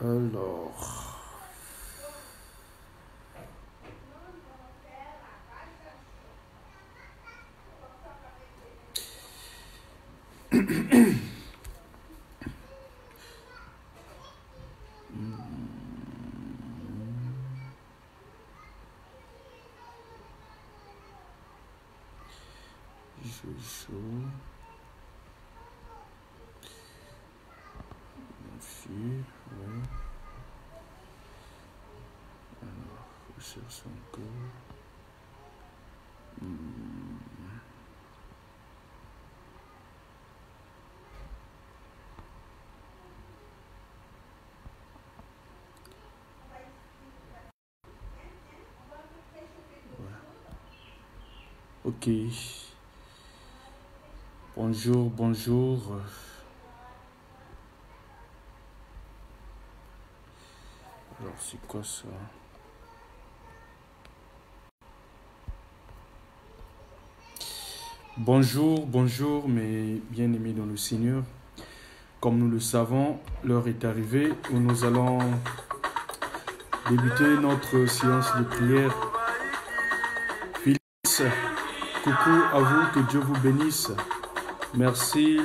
Alors... Ok. Bonjour, bonjour. Alors, c'est quoi ça? Bonjour, bonjour, mes bien-aimés dans le Seigneur. Comme nous le savons, l'heure est arrivée où nous allons débuter notre séance de prière. Félix, coucou à vous, que Dieu vous bénisse. Merci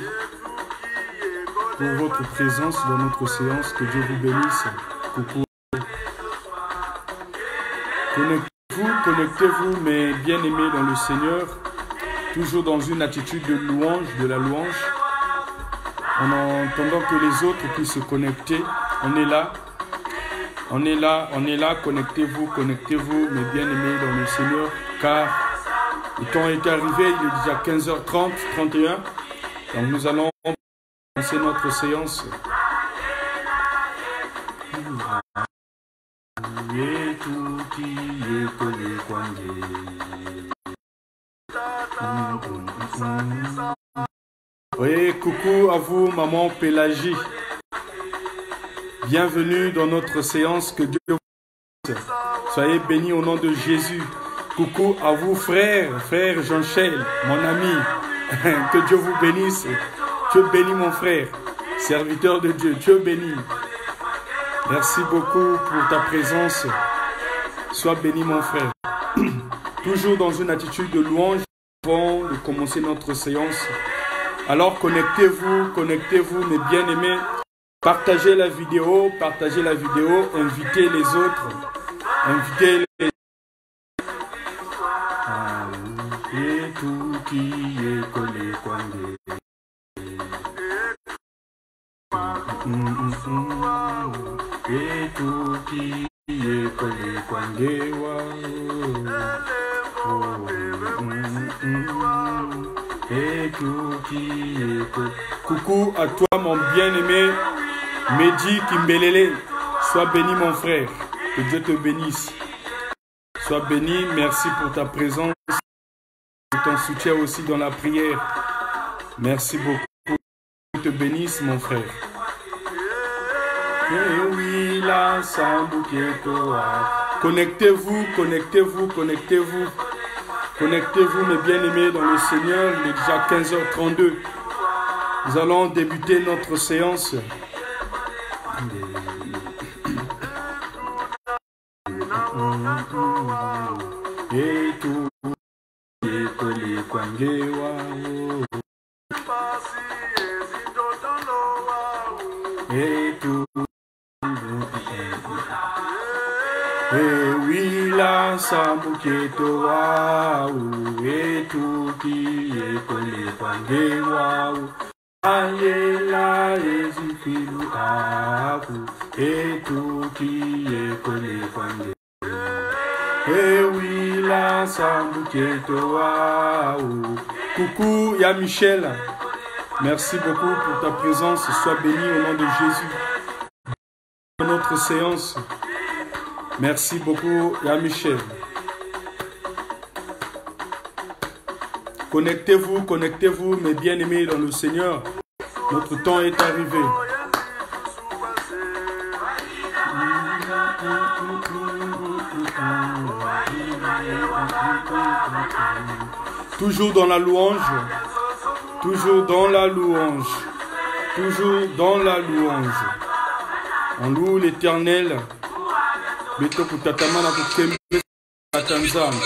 pour votre présence dans notre séance, que Dieu vous bénisse. Coucou. Connectez-vous, mes bien-aimés dans le Seigneur, toujours dans une attitude de louange, de la louange, en attendant que les autres puissent se connecter. On est là, connectez-vous, mes bien-aimés dans le Seigneur, car le temps est arrivé, il est déjà 15h30, 31, donc nous allons commencer notre séance. Oui, coucou à vous, maman Pélagie. Bienvenue dans notre séance, que Dieu vous bénisse. Soyez bénis au nom de Jésus. Coucou à vous, frère Jean-Chel, mon ami. Que Dieu vous bénisse. Dieu bénit mon frère, serviteur de Dieu. Dieu bénit. Merci beaucoup pour ta présence. Sois béni, mon frère. Toujours dans une attitude de louange avant de commencer notre séance. Alors connectez-vous, mes bien-aimés. Partagez la vidéo, invitez les autres. Invitez les... Et tout qui est collé, et tout qui est collé, et tout qui est collé. Coucou à toi, mon bien-aimé Mehdi Kimbelele. Sois béni, mon frère. Que Dieu te bénisse. Sois béni. Merci pour ta présence et ton soutien aussi dans la prière. Merci beaucoup. Que Dieu te bénisse, mon frère. Eh oui, la connectez-vous. Connectez-vous, mes bien-aimés dans le Seigneur. Il est déjà 15h32. Nous allons débuter notre séance. Et tout est collé, et tout. Et oui, la sambuketo waou, et tout qui est collé, waou. Aïe la ezifilu akou, et tout qui est collé, et oui, la sambuketo waou. Coucou, ya Michel. Merci beaucoup pour ta présence. Sois béni au nom de Jésus. Dans notre séance. Merci beaucoup, ya Michel. Connectez-vous, mes bien-aimés dans le Seigneur. Notre temps est arrivé. Toujours dans la louange. On loue l'Éternel. Beto kutatama na kukembe la Tanzanie.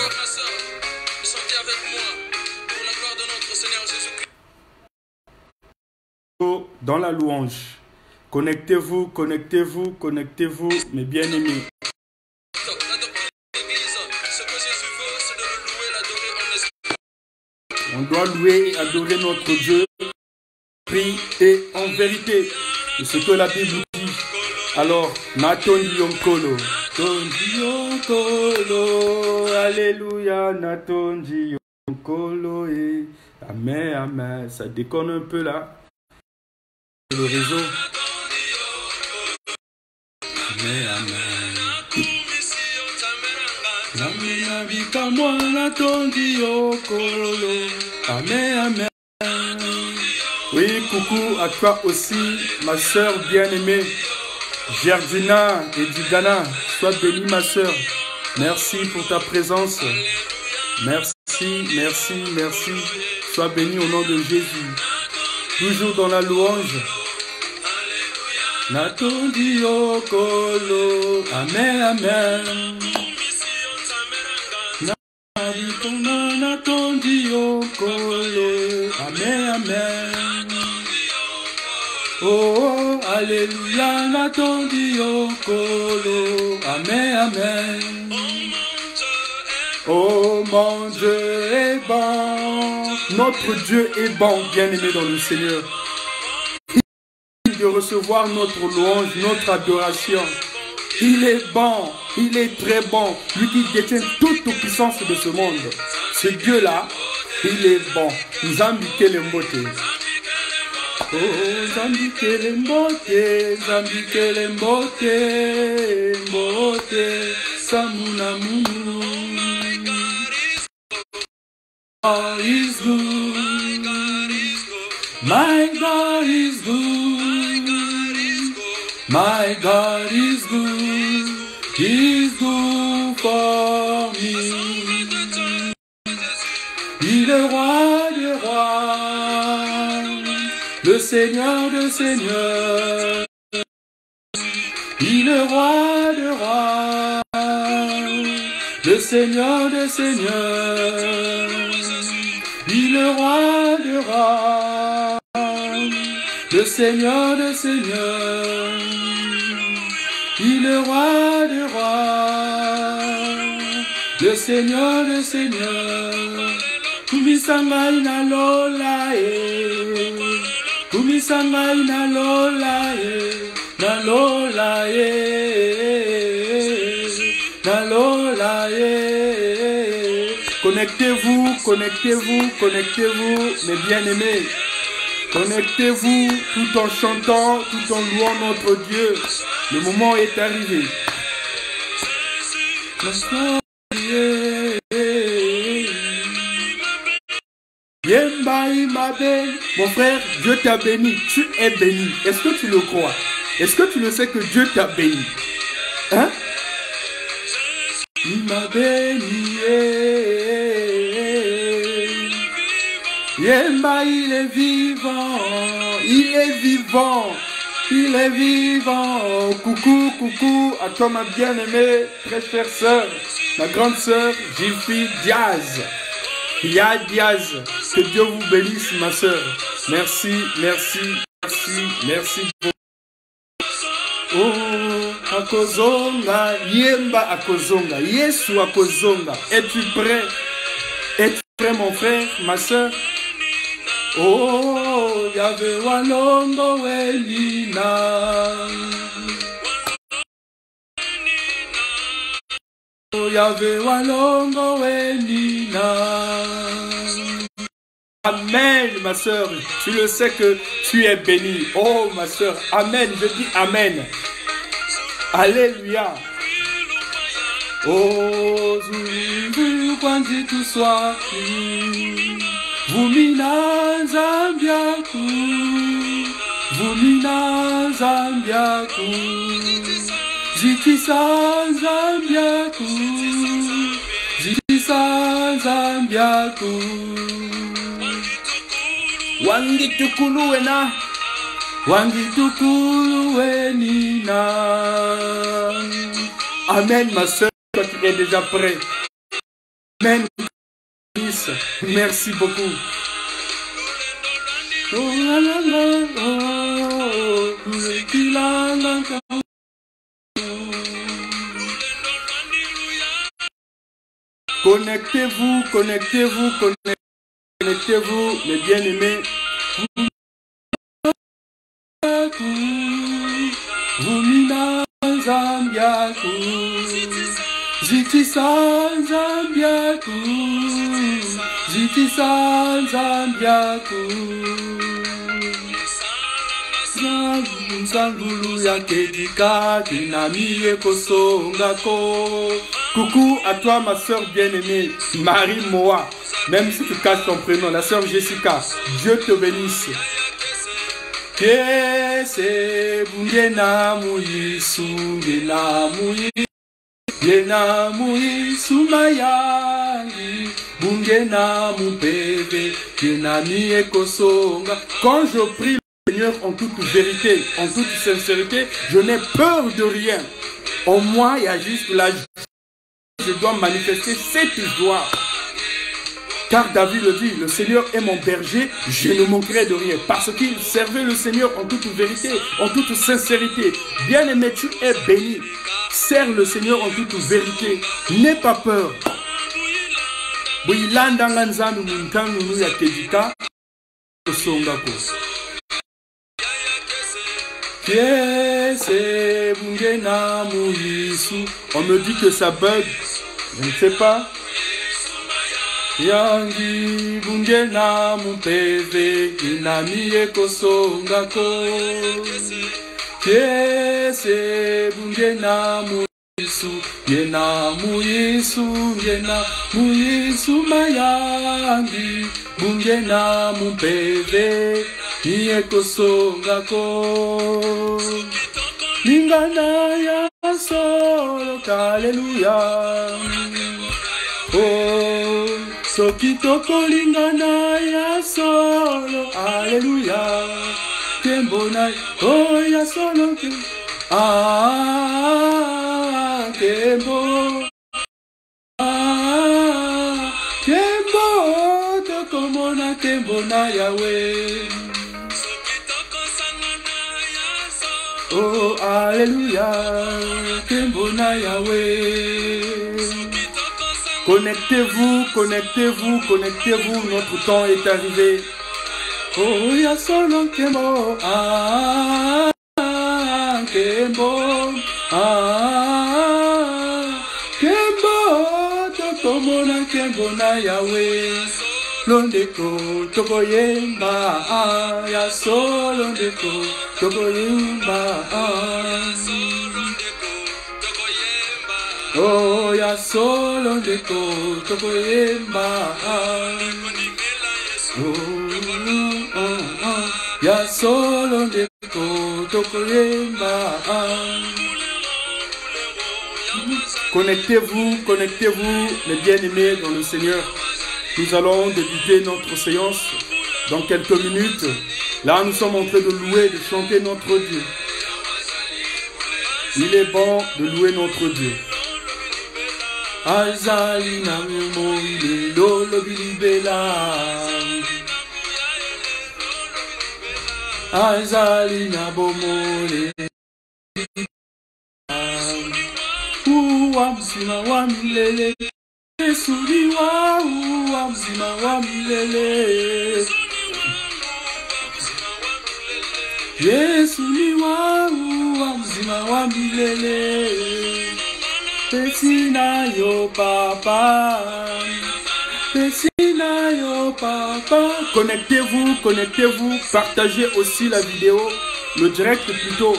Dans la louange. Connectez-vous, connectez-vous, connectez-vous, mes bien-aimés. On doit louer et adorer notre Dieu, prie et en vérité. C'est ce que la Bible dit. Alors, Natondi Yonkolo. Natondi Yonkolo. Alléluia, Natondi Yonkolo. Amen, amen. Ça déconne un peu là. Le réseau. Amen, amen. Amen, amen. Oui, coucou à toi aussi, ma soeur bien-aimée, Gerdina et Digana. Sois bénie, ma soeur. Merci pour ta présence. Merci, merci, merci. Sois bénie au nom de Jésus. Toujours dans la louange. Natondi Okolo. Amen, amen. Natondi Okolo. Amen, amen. Oh, alléluia, Natondi Okolo. Amen, amen. Oh, mon Dieu est bon. Notre Dieu est bon, bien-aimé dans le Seigneur. De recevoir notre louange, notre adoration. Il est bon, il est très bon. Lui qui détient toute puissance de ce monde. Ce Dieu-là, il est bon. Zambike le mbote. Oh, Zambike le mbote, Zambike le mbote, mbote, samuna munu. God is good. My God is good. My God is good. He's good for me. Il est roi des rois, le Seigneur des seigneurs. Il est roi des rois, le Seigneur des seigneurs. Il est roi des rois, le Seigneur des seigneurs. Il est roi des rois, le Seigneur des seigneurs. Kumisanga ina lola kumisanga ina lola na lola na lola Connectez-vous, connectez-vous, connectez-vous, mes bien-aimés. Connectez-vous tout en chantant, tout en louant notre Dieu. Le moment est arrivé. Mon frère, Dieu t'a béni. Tu es béni. Est-ce que tu le crois? Est-ce que tu le sais que Dieu t'a béni? Hein? Il m'a béni. Yemba, il est vivant. Il est vivant. Il est vivant. Coucou, coucou à toi ma bien-aimée, très chère sœur, ma grande sœur, Jiffy Diaz. Ya Diaz. Que Dieu vous bénisse ma sœur. Merci, merci, merci, merci. Oh, akozonga, yemba akozonga, Yesu akozonga. Es-tu prêt? Es-tu prêt mon frère, ma sœur? Oh, Yahweh walongo welina. Oh, Yahweh walongo welina. Amen, ma sœur. Tu le sais que tu es bénie. Oh, ma sœur. Amen. Je dis Amen. Alléluia. Oh, Zulu, Kwanzi, tout soit. Vumina Zambiaku. Vumina Zambiaku. Zitisa Zambiaku. Zitisa Zambiaku. Wangitukulu wena, wangitukulu Amen, ma soeur, toi qui es déjà prêt. Amen. Merci beaucoup. Connectez-vous, connectez-vous, connectez-vous, mes bien-aimés. Vumina Zambiaku, Zitisan Zambiaku, Zitisan Zambiaku. Zangulu ya kedika, kinami ekosongako. Coucou à toi ma soeur bien-aimée, Marie Moa. Même si tu caches ton prénom, la soeur Jessica, Dieu te bénisse. Kese bungena muyisu, ngena muyisu mayangi, bungena mupeve, ngena mi ekosonga. Quand je prie le Seigneur en toute vérité, en toute sincérité, je n'ai peur de rien. En moi, il y a juste la joie. Je dois manifester cette joie. Car David le dit, le Seigneur est mon berger, je ne manquerai de rien. Parce qu'il servait le Seigneur en toute vérité, en toute sincérité. Bien-aimé, tu es béni. Sers le Seigneur en toute vérité. N'aie pas peur. On me dit que ça bug. Je ne sais pas. Yangi bungena mupeve inami ekosongako. Kese bungena muyisu, ngena muyisu mayangi, bungena mupeve ekosongako. Lingana ya solo, hallelujah. Oh, sokitoko lingana ya solo, hallelujah. Kembona, oh ya solo, kembo, kembo, tokomona kembona Yahweh. Oh, alléluia, Kembona Yahweh. Connectez-vous, connectez-vous, connectez-vous, notre temps est arrivé. Oh, ya solo Kembo, Kembo, Kembo, tokomona Kembona Yahweh. Londeko, tokoyemba, ya solo ndeko, tokoyemba. Oh, ya solo ndeko, tokoyemba. Ya solo ndeko, tokoyemba. Connectez-vous, connectez-vous, mes bien-aimés dans le Seigneur. Nous allons débuter notre séance dans quelques minutes. Là, nous sommes en train de louer, de chanter notre Dieu. Il est bon de louer notre Dieu. Azalina mumole lolo bilibela. Azalina bomole. Uwamsima wamilele. Yesu ni wa mzima wa milele. Yesu ni wa mzima wa milele. Pesina yo papa. Pesina yo papa. Connectez-vous, connectez-vous. Partagez aussi la vidéo, le direct plutôt.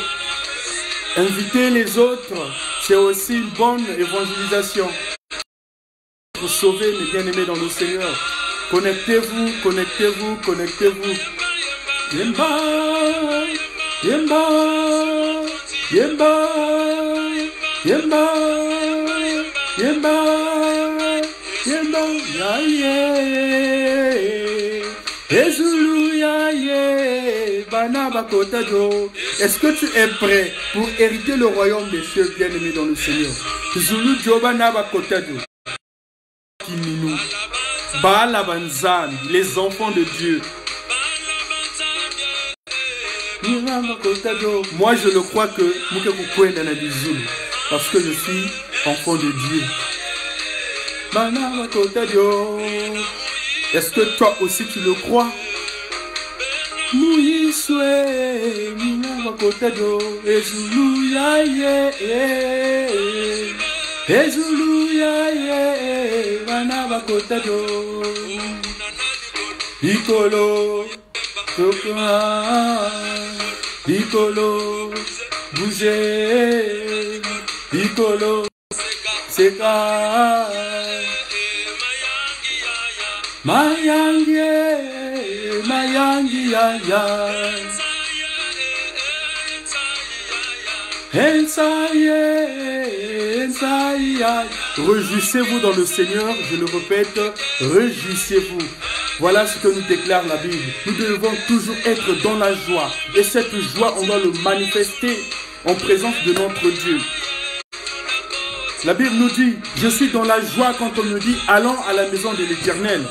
Invitez les autres. C'est aussi une bonne évangélisation. Pour sauver mes bien-aimés dans le Seigneur. Connectez-vous, connectez-vous, connectez-vous. Yemba, yemba, yemba, yemba, yemba, yemba, yaye, ezulu yaye, bana bakota jo, Est-ce que tu es prêt pour hériter le royaume des cieux, bien-aimé dans le Seigneur? Zulu Djoba Naba Kotado. Kiminou. Baala Banzan, les enfants de Dieu. Moi, je le crois que parce que je suis enfant de Dieu. Est-ce que toi aussi tu le crois? Piccolo, bouger, piccolo, c'est ça. Mayangi, mayangi, ya ya. Réjouissez-vous dans le Seigneur, je le répète, réjouissez-vous. Voilà ce que nous déclare la Bible. Nous devons toujours être dans la joie. Et cette joie, on doit le manifester en présence de notre Dieu. La Bible nous dit, je suis dans la joie quand on me dit, allons à la maison de l'Éternel.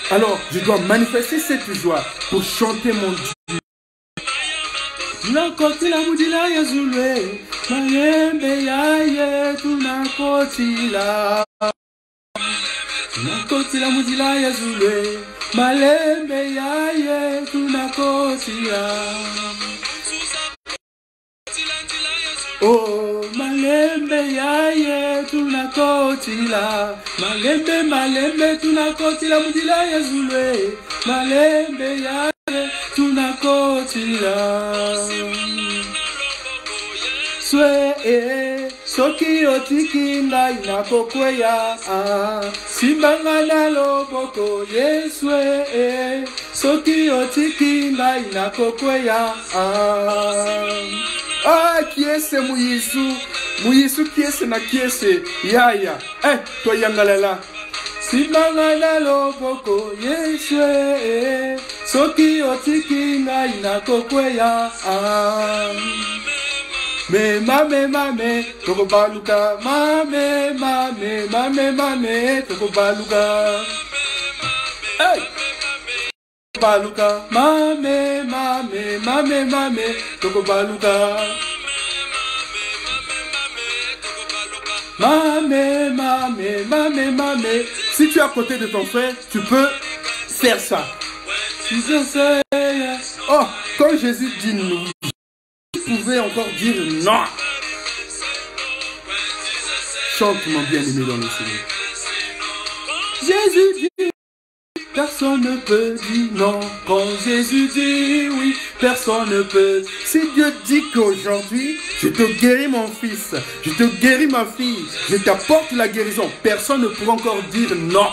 Alors, je dois manifester cette joie pour chanter mon Dieu. Tunakotila mudila ya zule malembe yaye tunakotila. Oh malembe yaye tunakotila. Malembe malembe tunakotila mudila ya zule malembe yaye tunakotila. Swe soki otiki ngai nakokweya simbanga na loboko Yeswe soki otiki ngai nakokweya kiese muyisu kiese na kiese yaya toyangalela simbanga na loboko Yeswe soki otiki ngai nakokweya mame, toko baluka, mame, toko baluka. Hey! Baluka, mame, toko baluka. Mame. Si tu es à côté de ton frère, tu peux faire ça. Oh, quand Jésus dit nous, vous pouvez encore dire non. Chante mon bien-aimé dans le Seigneur. Jésus dit, personne ne peut dire non. Quand Jésus dit oui, personne ne peut. Si Dieu dit qu'aujourd'hui, je te guéris mon fils, je te guéris ma fille, je t'apporte la guérison, personne ne peut encore dire non.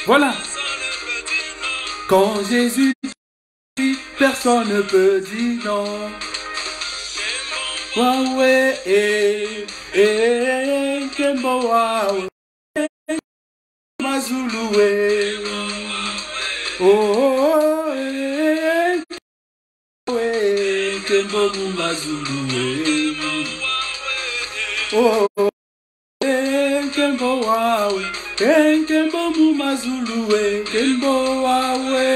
Voilà. Quand Jésus dit, personne ne peut dire non. Waoué, Kembo waoué, Mazuloué. Oh, Kembo Mazuloué. Oh, Kembo waoué, Kembo Mazuloué, Kembo waoué,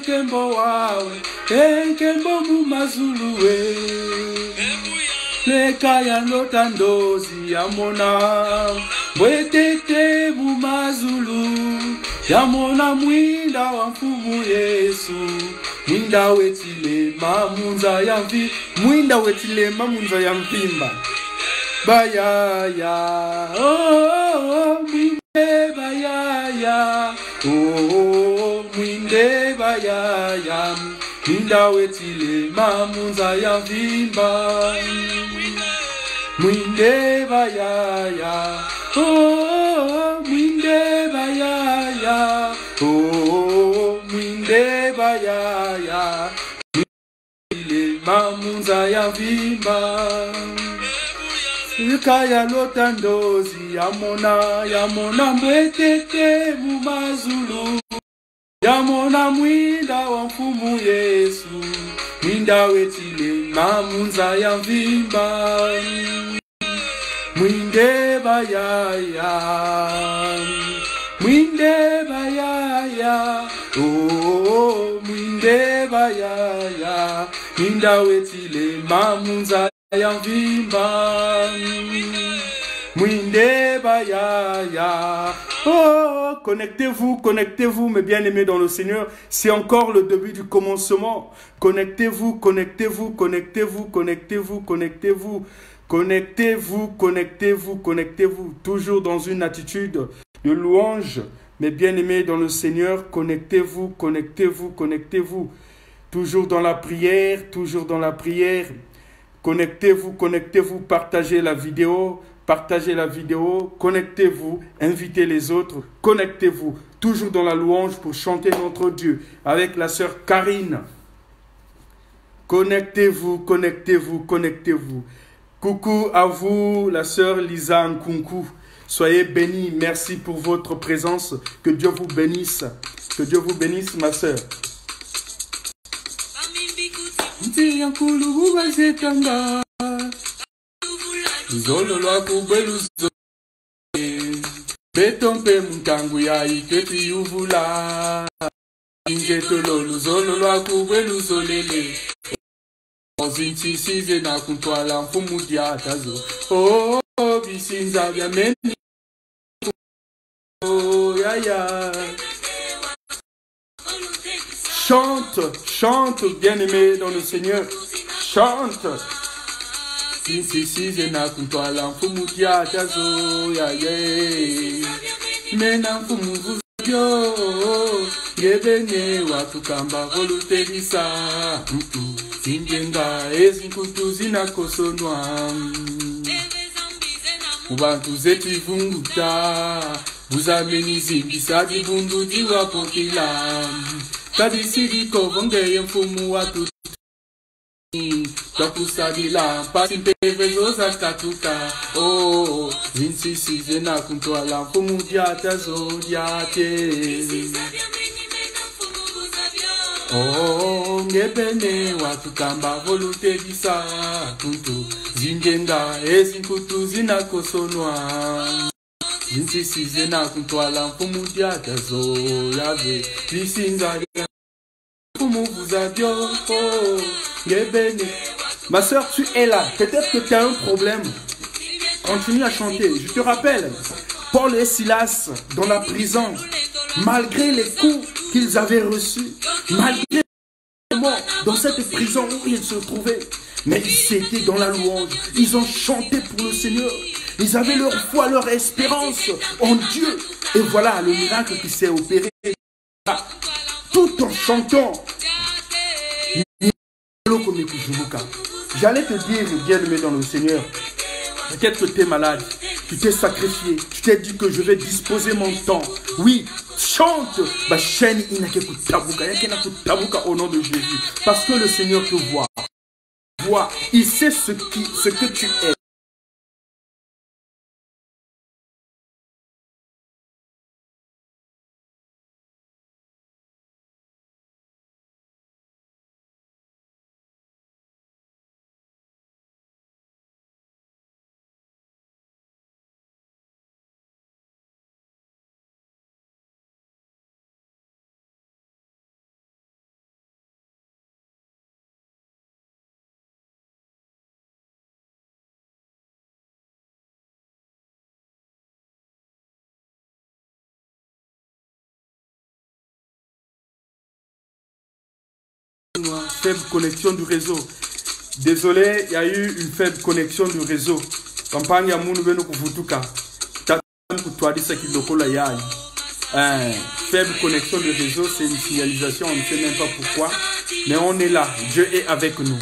Kembo wawe, Kembo mumazuluwe. Leka ya lotandozi yamona, Mwetete mumazulu, yamona mwinda wa mfumu Yesu. Mwinda wetilema munza ya mvi, mwinda wetilema munza ya mvimba. Bayaya, oh, mwinde bayaya, oh, mwinde bayaya, mwinda wetile mamunza ya vimba. Mwinde bayaya, oh, mwinde bayaya, oh, mwinde bayaya, wetile mamunza ya vimba. Kaya lotandozi yamona Mwetete mumazulu. Yamona mwinda wa mfumu Yesu, mwinda wetile mamunza ya mvimba. Mwinde bayaya, mwinde bayaya, oh, mwinde bayaya, mwinda wetile mamunza ya mvimba. Mwinde bayaya. Oh, connectez-vous, mes bien-aimés dans le Seigneur. C'est encore le début du commencement. Connectez-vous, connectez-vous, connectez-vous, connectez-vous, connectez-vous. Connectez-vous, connectez-vous, connectez-vous. Toujours dans une attitude de louange. Mes bien-aimés dans le Seigneur, connectez-vous, connectez-vous, connectez-vous. Toujours dans la prière, toujours dans la prière. Connectez-vous, connectez-vous, partagez la vidéo. Partagez la vidéo, connectez-vous, invitez les autres, connectez-vous, toujours dans la louange pour chanter notre Dieu avec la sœur Karine. Connectez-vous, connectez-vous, connectez-vous. Coucou à vous, la sœur Lisa Nkunku. Soyez bénis, merci pour votre présence. Que Dieu vous bénisse. Que Dieu vous bénisse, ma sœur. Zolo lwa kubeluzo betompe mtangu ya iketi uvula ingetolo luzolo lwa kubeluzo lele ozinti size na kuntwala mfumu diatazo oh bisinza bya meni oh ya ya. Chante, chante bien-aimé dans le Seigneur, chante. Si je n'ai pas l'enfant qui a tazo ya ye, mais n'enfant vous yo, gebene watukamba volute bisa, singenga ezinkutu zinakosonwa, ubantu zeti vunguta, vous ameni zimbisa di bundu diwa pokila, kadisidi kovonge mfumu watu. Takusabila pasimpevezo za katuka oh zinsisi zena kuntwala mfumu diatazo diate oh ngebene watukamba volute bisa kuntu zingenga ezinkutu zinakosonwa zinsisi zena kuntwala mfumu diatazo yave bisinga vous avions oh ma soeur, tu es là. Peut-être que tu as un problème. Continue à chanter. Je te rappelle, Paul et Silas dans la prison, malgré les coups qu'ils avaient reçus, malgré les morts dans cette prison où ils se trouvaient, mais ils étaient dans la louange. Ils ont chanté pour le Seigneur. Ils avaient leur foi, leur espérance en Dieu. Et voilà le miracle qui s'est opéré. Tout en chantant. J'allais te dire, bien-aimé dans le Seigneur, peut-être que tu es malade, tu t'es sacrifié, tu t'es dit que je vais disposer mon temps. Oui, chante, au nom de Jésus, parce que le Seigneur te voit. Il sait ce que tu es. Faible connexion du réseau. Désolé, il y a eu une faible connexion du réseau. Campagne à Mounoubeno Kufutuka. Faible connexion du réseau, c'est une signalisation, on ne sait même pas pourquoi. Mais on est là, Dieu est avec nous.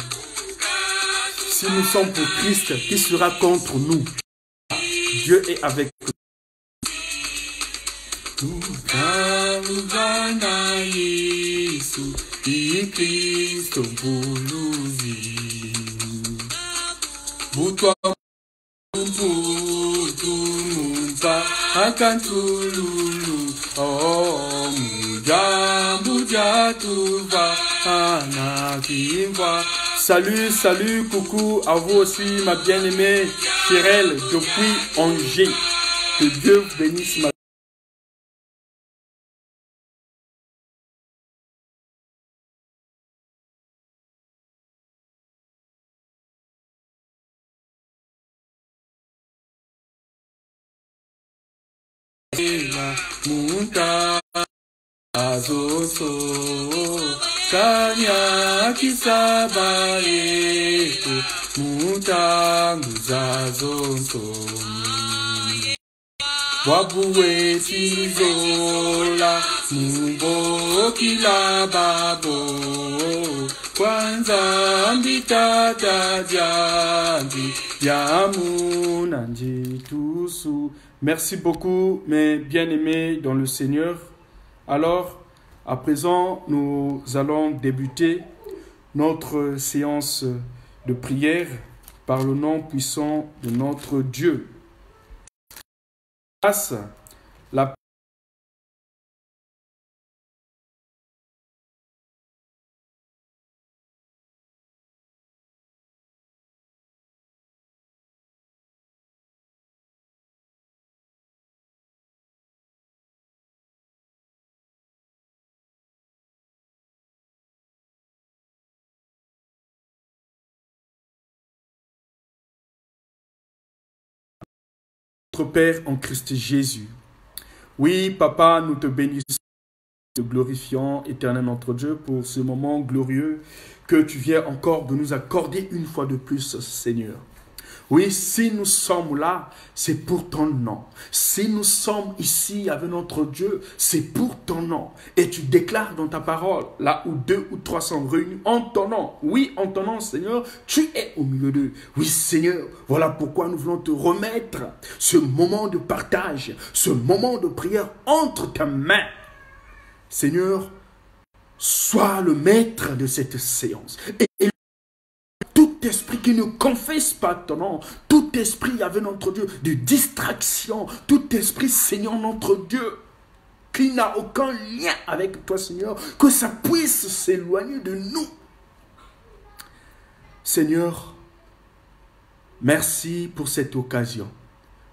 Si nous sommes pour Christ, qui sera contre nous? Dieu est avec nous. Kristo mbuluzi butwa mputu mumpa akantululu oh Salut, salut, coucou à vous aussi, ma bien-aimée Chirelle, depuis Angers. Que Dieu vous bénisse, ma Munta Azoso Kanya Kisaba Eto Munta Muzazonto Wabuwe Tizola Mumbo Kilababo Kwanza Mbitata Diandi Yamunanji Tusu. Merci beaucoup, mes bien-aimés dans le Seigneur. Alors, à présent, nous allons débuter notre séance de prière par le nom puissant de notre Dieu. Grâce, la notre Père en Christ Jésus. Oui, Papa, nous te bénissons, te glorifions, éternel notre Dieu, pour ce moment glorieux que tu viens encore de nous accorder une fois de plus, Seigneur. Oui, si nous sommes là, c'est pour ton nom. Si nous sommes ici avec notre Dieu, c'est pour ton nom. Et tu déclares dans ta parole, là où 2 ou 3 sont réunis en ton nom. Oui, en ton nom, Seigneur, tu es au milieu d'eux. Oui, Seigneur, voilà pourquoi nous voulons te remettre ce moment de partage, ce moment de prière entre tes mains. Seigneur, sois le maître de cette séance. Et tout esprit qui ne confesse pas ton nom, tout esprit avec notre Dieu de distraction, tout esprit, Seigneur, notre Dieu, qui n'a aucun lien avec toi, Seigneur, que ça puisse s'éloigner de nous. Seigneur, merci pour cette occasion.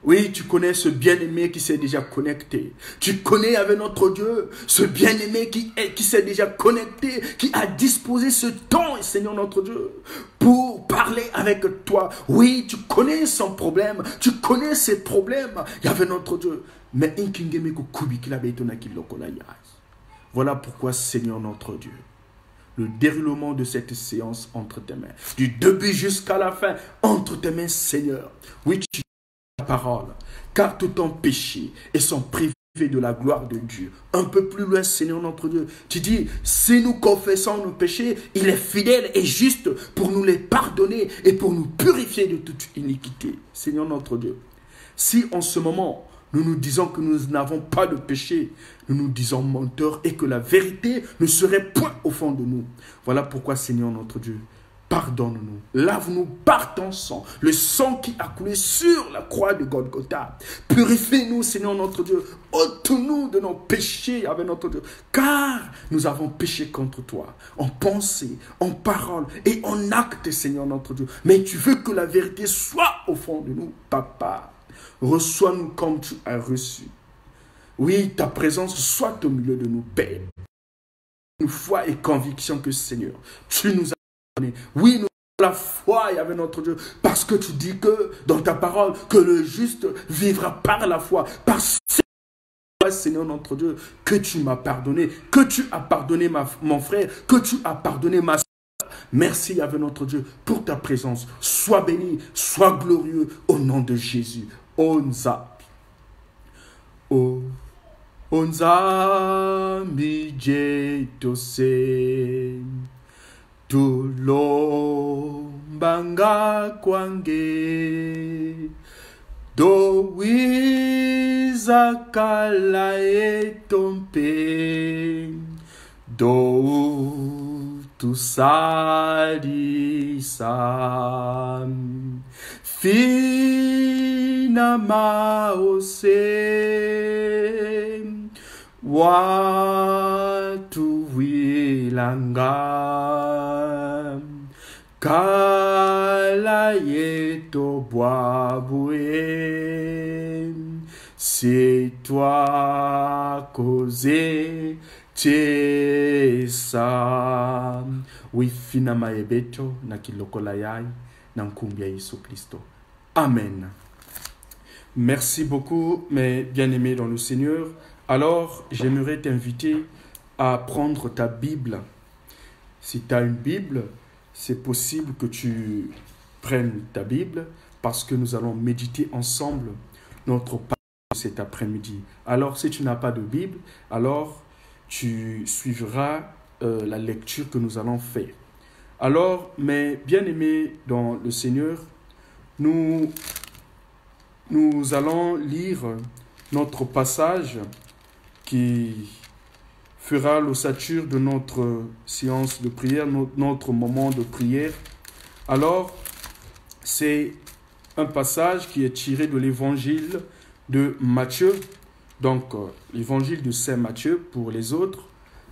Oui, tu connais ce bien-aimé qui s'est déjà connecté. Tu connais avec notre Dieu ce bien-aimé qui s'est déjà connecté, qui a disposé ce temps, Seigneur notre Dieu, pour parler avec toi. Oui, tu connais son problème, tu connais ses problèmes. Il y avait notre Dieu. Mais voilà pourquoi, Seigneur notre Dieu, le déroulement de cette séance entre tes mains, du début jusqu'à la fin, entre tes mains, Seigneur. Oui, tu parole, car tout ton péché et sont privés de la gloire de Dieu. Un peu plus loin, Seigneur notre Dieu, tu dis, si nous confessons nos péchés, il est fidèle et juste pour nous les pardonner et pour nous purifier de toute iniquité. Seigneur notre Dieu, si en ce moment, nous nous disons que nous n'avons pas de péché, nous nous disons menteurs et que la vérité ne serait point au fond de nous. Voilà pourquoi, Seigneur notre Dieu, pardonne-nous, lave-nous par ton sang, le sang qui a coulé sur la croix de Golgotha. Purifie-nous, Seigneur notre Dieu, ôte-nous de nos péchés avec notre Dieu, car nous avons péché contre toi, en pensée, en parole et en acte, Seigneur notre Dieu. Mais tu veux que la vérité soit au fond de nous, Papa. Reçois-nous comme tu as reçu. Oui, ta présence soit au milieu de nous, Père. Une foi et conviction que, Seigneur, tu nous as donné. Oui, nous avons la foi avec notre Dieu, parce que tu dis que, dans ta parole, que le juste vivra par la foi, parce que, Seigneur notre Dieu, que tu m'as pardonné, que tu as pardonné mon frère, que tu as pardonné ma soeur. Merci avec notre Dieu pour ta présence. Sois béni, sois glorieux au nom de Jésus. Onza. Onza mije tose tulo banga kwange do wizakala etompe do tu sadi sam fina maose watu wilanga kala yeto boaboué, c'est toi causé tesa. Oui, finama ebeto na kilokola yai na nkumbia Yesu Christo. Amen. Merci beaucoup, mes bien-aimés dans le Seigneur. Alors, j'aimerais t'inviter à prendre ta Bible. Si tu as une Bible, c'est possible que tu prennes ta Bible parce que nous allons méditer ensemble notre parole cet après-midi. Alors, si tu n'as pas de Bible, alors tu suivras la lecture que nous allons faire. Alors, mes bien-aimés dans le Seigneur, nous allons lire notre passage qui fera l'ossature de notre séance de prière, notre moment de prière. Alors, c'est un passage qui est tiré de l'évangile de Matthieu. Donc, l'évangile de Saint Matthieu pour les autres.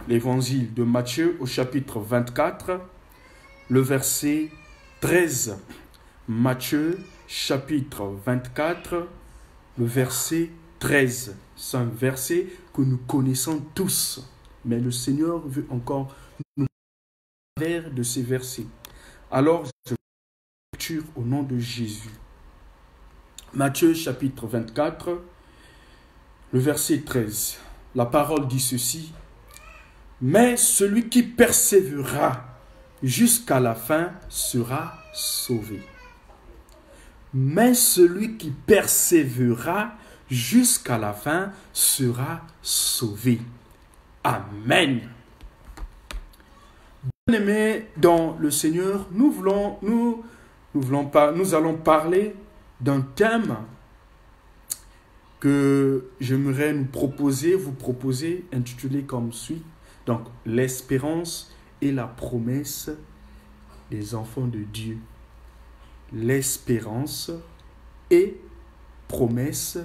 L'évangile de Matthieu au chapitre 24, le verset 13. Matthieu, chapitre 24, le verset 13. C'est un verset que nous connaissons tous. Mais le Seigneur veut encore nous parler de ces versets. Alors, je vais lecture au nom de Jésus. Matthieu, chapitre 24, le verset 13. La parole dit ceci. Mais celui qui persévérera jusqu'à la fin sera sauvé. Mais celui qui persévérera jusqu'à la fin sera sauvé. Amen. Bien-aimés dans le Seigneur, nous allons parler d'un thème que j'aimerais vous proposer, intitulé comme suit. Donc, l'espérance et la promesse des enfants de Dieu. L'espérance et promesse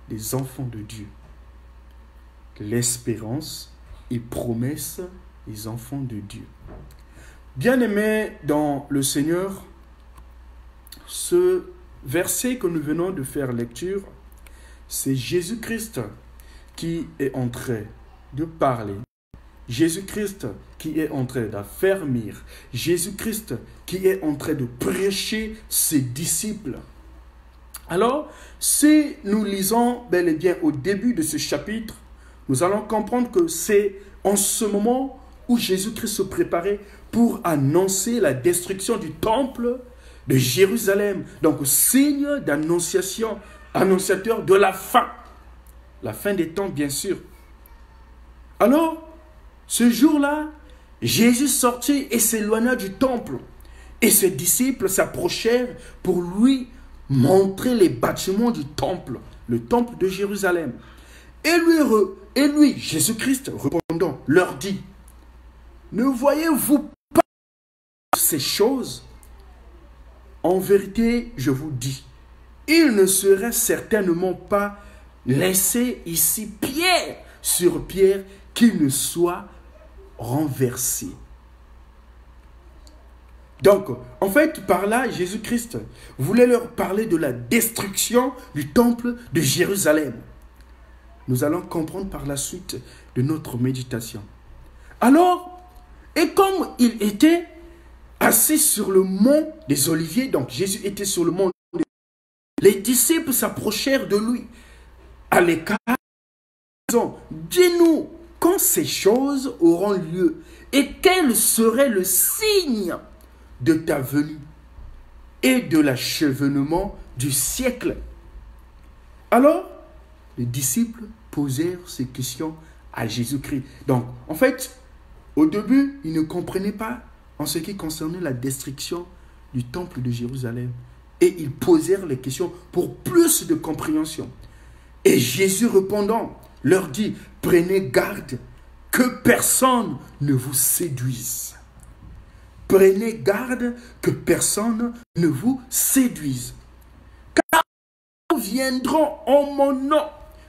des enfants de Dieu. L'espérance et promesse des enfants de Dieu. Bien-aimés dans le Seigneur, ce verset que nous venons de faire lecture, c'est Jésus-Christ qui est en train de parler. Jésus-Christ qui est en train d'affermir. Jésus-Christ qui est en train de prêcher ses disciples. Alors, si nous lisons bel et bien au début de ce chapitre, nous allons comprendre que c'est en ce moment où Jésus-Christ se préparait pour annoncer la destruction du temple de Jérusalem. Donc, signe d'annonciation, annonciateur de la fin des temps, bien sûr. Alors, ce jour-là, Jésus sortit et s'éloigna du temple. Et ses disciples s'approchèrent pour lui montrer les bâtiments du temple, le temple de Jérusalem. Et lui, Jésus-Christ, répondant, leur dit, « Ne voyez-vous pas ces choses? En vérité, je vous dis, il ne serait certainement pas laissé ici pierre sur pierre qu'il ne soit renversé. » Donc, en fait, par là, Jésus-Christ voulait leur parler de la destruction du temple de Jérusalem. Nous allons comprendre par la suite de notre méditation. Alors, et comme il était assis sur le mont des Oliviers, donc Jésus était sur le mont des Oliviers, les disciples s'approchèrent de lui à l'écart, disant, « Dis-nous quand ces choses auront lieu et quel serait le signe de ta venue et de l'achèvement du siècle. » Alors, les disciples posèrent ces questions à Jésus-Christ. Donc, en fait, au début, ils ne comprenaient pas en ce qui concernait la destruction du temple de Jérusalem. Et ils posèrent les questions pour plus de compréhension. Et Jésus répondant, leur dit, « Prenez garde que personne ne vous séduise. » Prenez garde que personne ne vous séduise. Car ils viendront en mon nom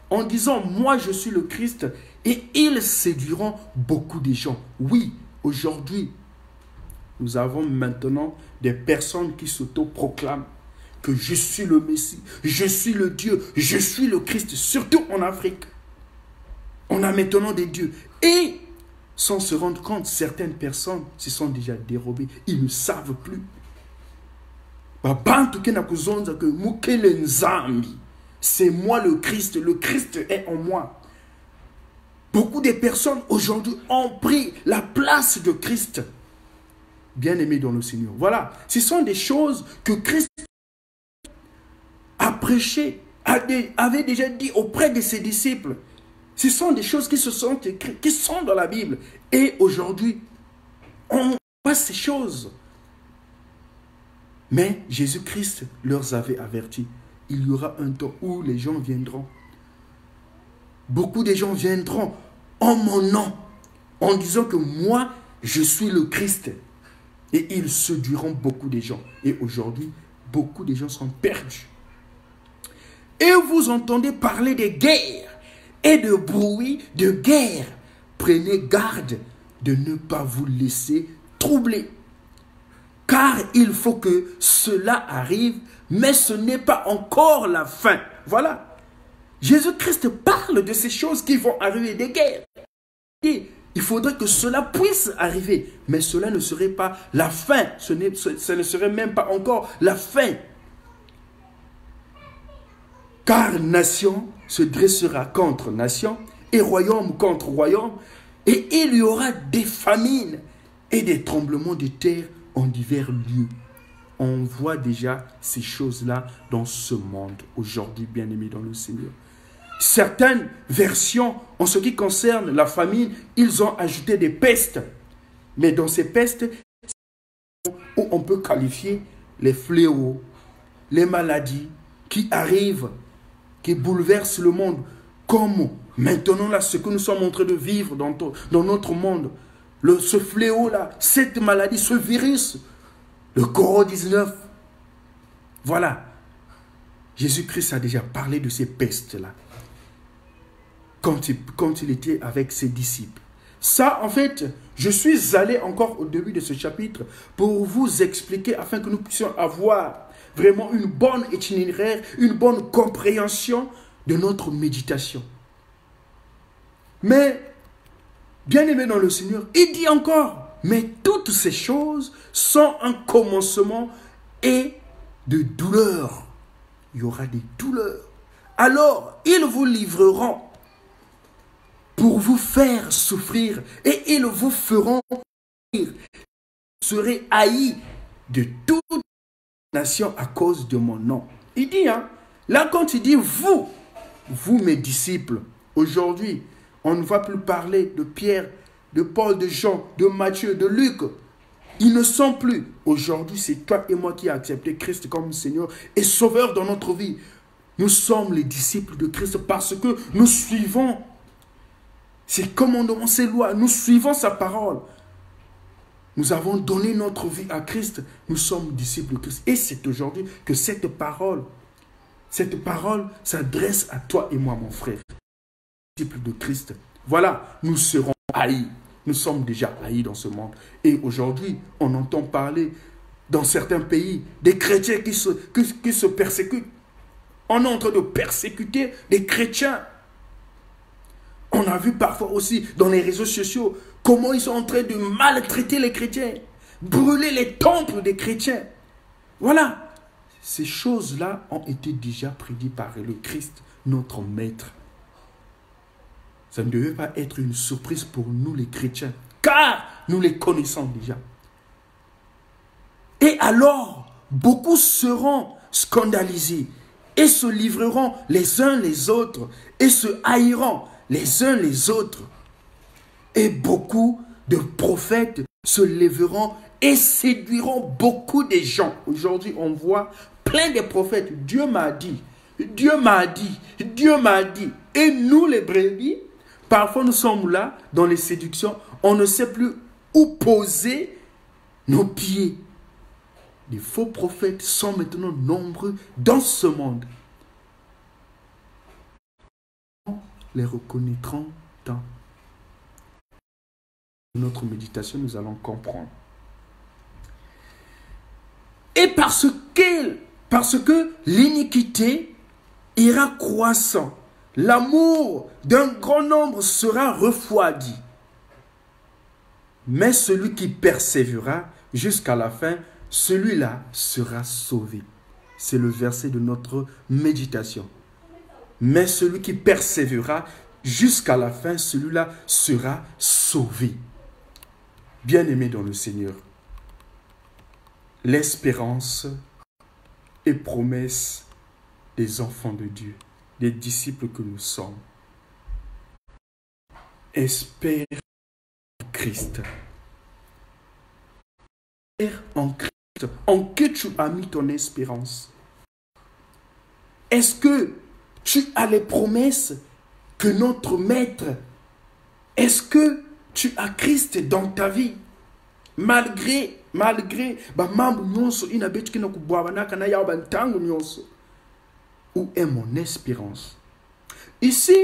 en disant, « Moi je suis le Christ » Et ils séduiront beaucoup de gens. Oui, aujourd'hui, nous avons maintenant des personnes qui s'auto-proclament que je suis le Messie, je suis le Dieu, je suis le Christ, surtout en Afrique. On a maintenant des dieux. Et sans se rendre compte, certaines personnes se sont déjà dérobées. Ils ne savent plus. C'est moi le Christ est en moi. Beaucoup de personnes aujourd'hui ont pris la place de Christ. Bien-aimés dans le Seigneur. Voilà, ce sont des choses que Christ a prêché, avait déjà dit auprès de ses disciples. Ce sont des choses qui se sont écrites, qui sont dans la Bible. Et aujourd'hui, on voit ces choses. Mais Jésus-Christ leur avait averti. Il y aura un temps où les gens viendront. Beaucoup de gens viendront en mon nom, en disant que moi, je suis le Christ. Et ils séduiront beaucoup de gens. Et aujourd'hui, beaucoup de gens sont perdus. Et vous entendez parler de guerre et de bruit de guerre. Prenez garde de ne pas vous laisser troubler. Car il faut que cela arrive, mais ce n'est pas encore la fin. Voilà. Jésus-Christ parle de ces choses qui vont arriver, des guerres. Et il faudrait que cela puisse arriver, mais cela ne serait pas la fin. Ce ne serait même pas encore la fin. Car nation se dressera contre nation et royaume contre royaume, et il y aura des famines et des tremblements de terre en divers lieux. On voit déjà ces choses-là dans ce monde aujourd'hui, bien-aimés dans le Seigneur. Certaines versions, en ce qui concerne la famine, ils ont ajouté des pestes. Mais dans ces pestes, où on peut qualifier les fléaux, les maladies qui arrivent, qui bouleversent le monde, comme maintenant là, ce que nous sommes en train de vivre dans notre monde. Ce fléau-là, cette maladie, ce virus, le Covid-19. Voilà. Jésus-Christ a déjà parlé de ces pestes-là. Quand il était avec ses disciples. Ça, en fait, je suis allé encore au début de ce chapitre pour vous expliquer afin que nous puissions avoir vraiment une bonne itinéraire, une bonne compréhension de notre méditation. Mais, bien-aimé dans le Seigneur, il dit encore, mais toutes ces choses sont un commencement et de douleur. Il y aura des douleurs. Alors, ils vous livreront pour vous faire souffrir, et ils vous feront souffrir. Vous serez haïs de toute nation à cause de mon nom. Il dit, là quand il dit vous mes disciples, aujourd'hui, on ne va plus parler de Pierre, de Paul, de Jean, de Matthieu, de Luc. Ils ne sont plus. Aujourd'hui, c'est toi et moi qui avons accepté Christ comme Seigneur et Sauveur dans notre vie. Nous sommes les disciples de Christ parce que nous suivons ses commandements, ses lois, nous suivons sa parole. Nous avons donné notre vie à Christ, nous sommes disciples de Christ. Et c'est aujourd'hui que cette parole s'adresse à toi et moi, mon frère. Disciples de Christ. Voilà, nous serons haïs. Nous sommes déjà haïs dans ce monde. Et aujourd'hui, on entend parler dans certains pays des chrétiens qui se persécutent. On est en train de persécuter des chrétiens. On a vu parfois aussi dans les réseaux sociaux comment ils sont en train de maltraiter les chrétiens, brûler les temples des chrétiens. Voilà. Ces choses-là ont été déjà prédites par le Christ, notre Maître. Ça ne devait pas être une surprise pour nous les chrétiens, car nous les connaissons déjà. Et alors, beaucoup seront scandalisés et se livreront les uns les autres et se haïront les uns les autres. Et beaucoup de prophètes se lèveront et séduiront beaucoup de gens. Aujourd'hui, on voit plein de prophètes. Dieu m'a dit, Dieu m'a dit, Dieu m'a dit. Et nous, les brebis, parfois nous sommes là, dans les séductions, on ne sait plus où poser nos pieds. Les faux prophètes sont maintenant nombreux dans ce monde. Les reconnaîtront Dans notre méditation, nous allons comprendre. Et parce que l'iniquité ira croissant, l'amour d'un grand nombre sera refroidi. Mais celui qui persévérera jusqu'à la fin, celui-là sera sauvé. C'est le verset de notre méditation. Mais celui qui persévérera jusqu'à la fin, celui-là sera sauvé. Bien-aimés dans le Seigneur, l'espérance et promesse des enfants de Dieu, des disciples que nous sommes. Espère en Christ. Espère en Christ. En qui tu as mis ton espérance? Est-ce que tu as les promesses que notre Maître? Est-ce que tu as Christ dans ta vie? Malgré où est mon espérance? Ici,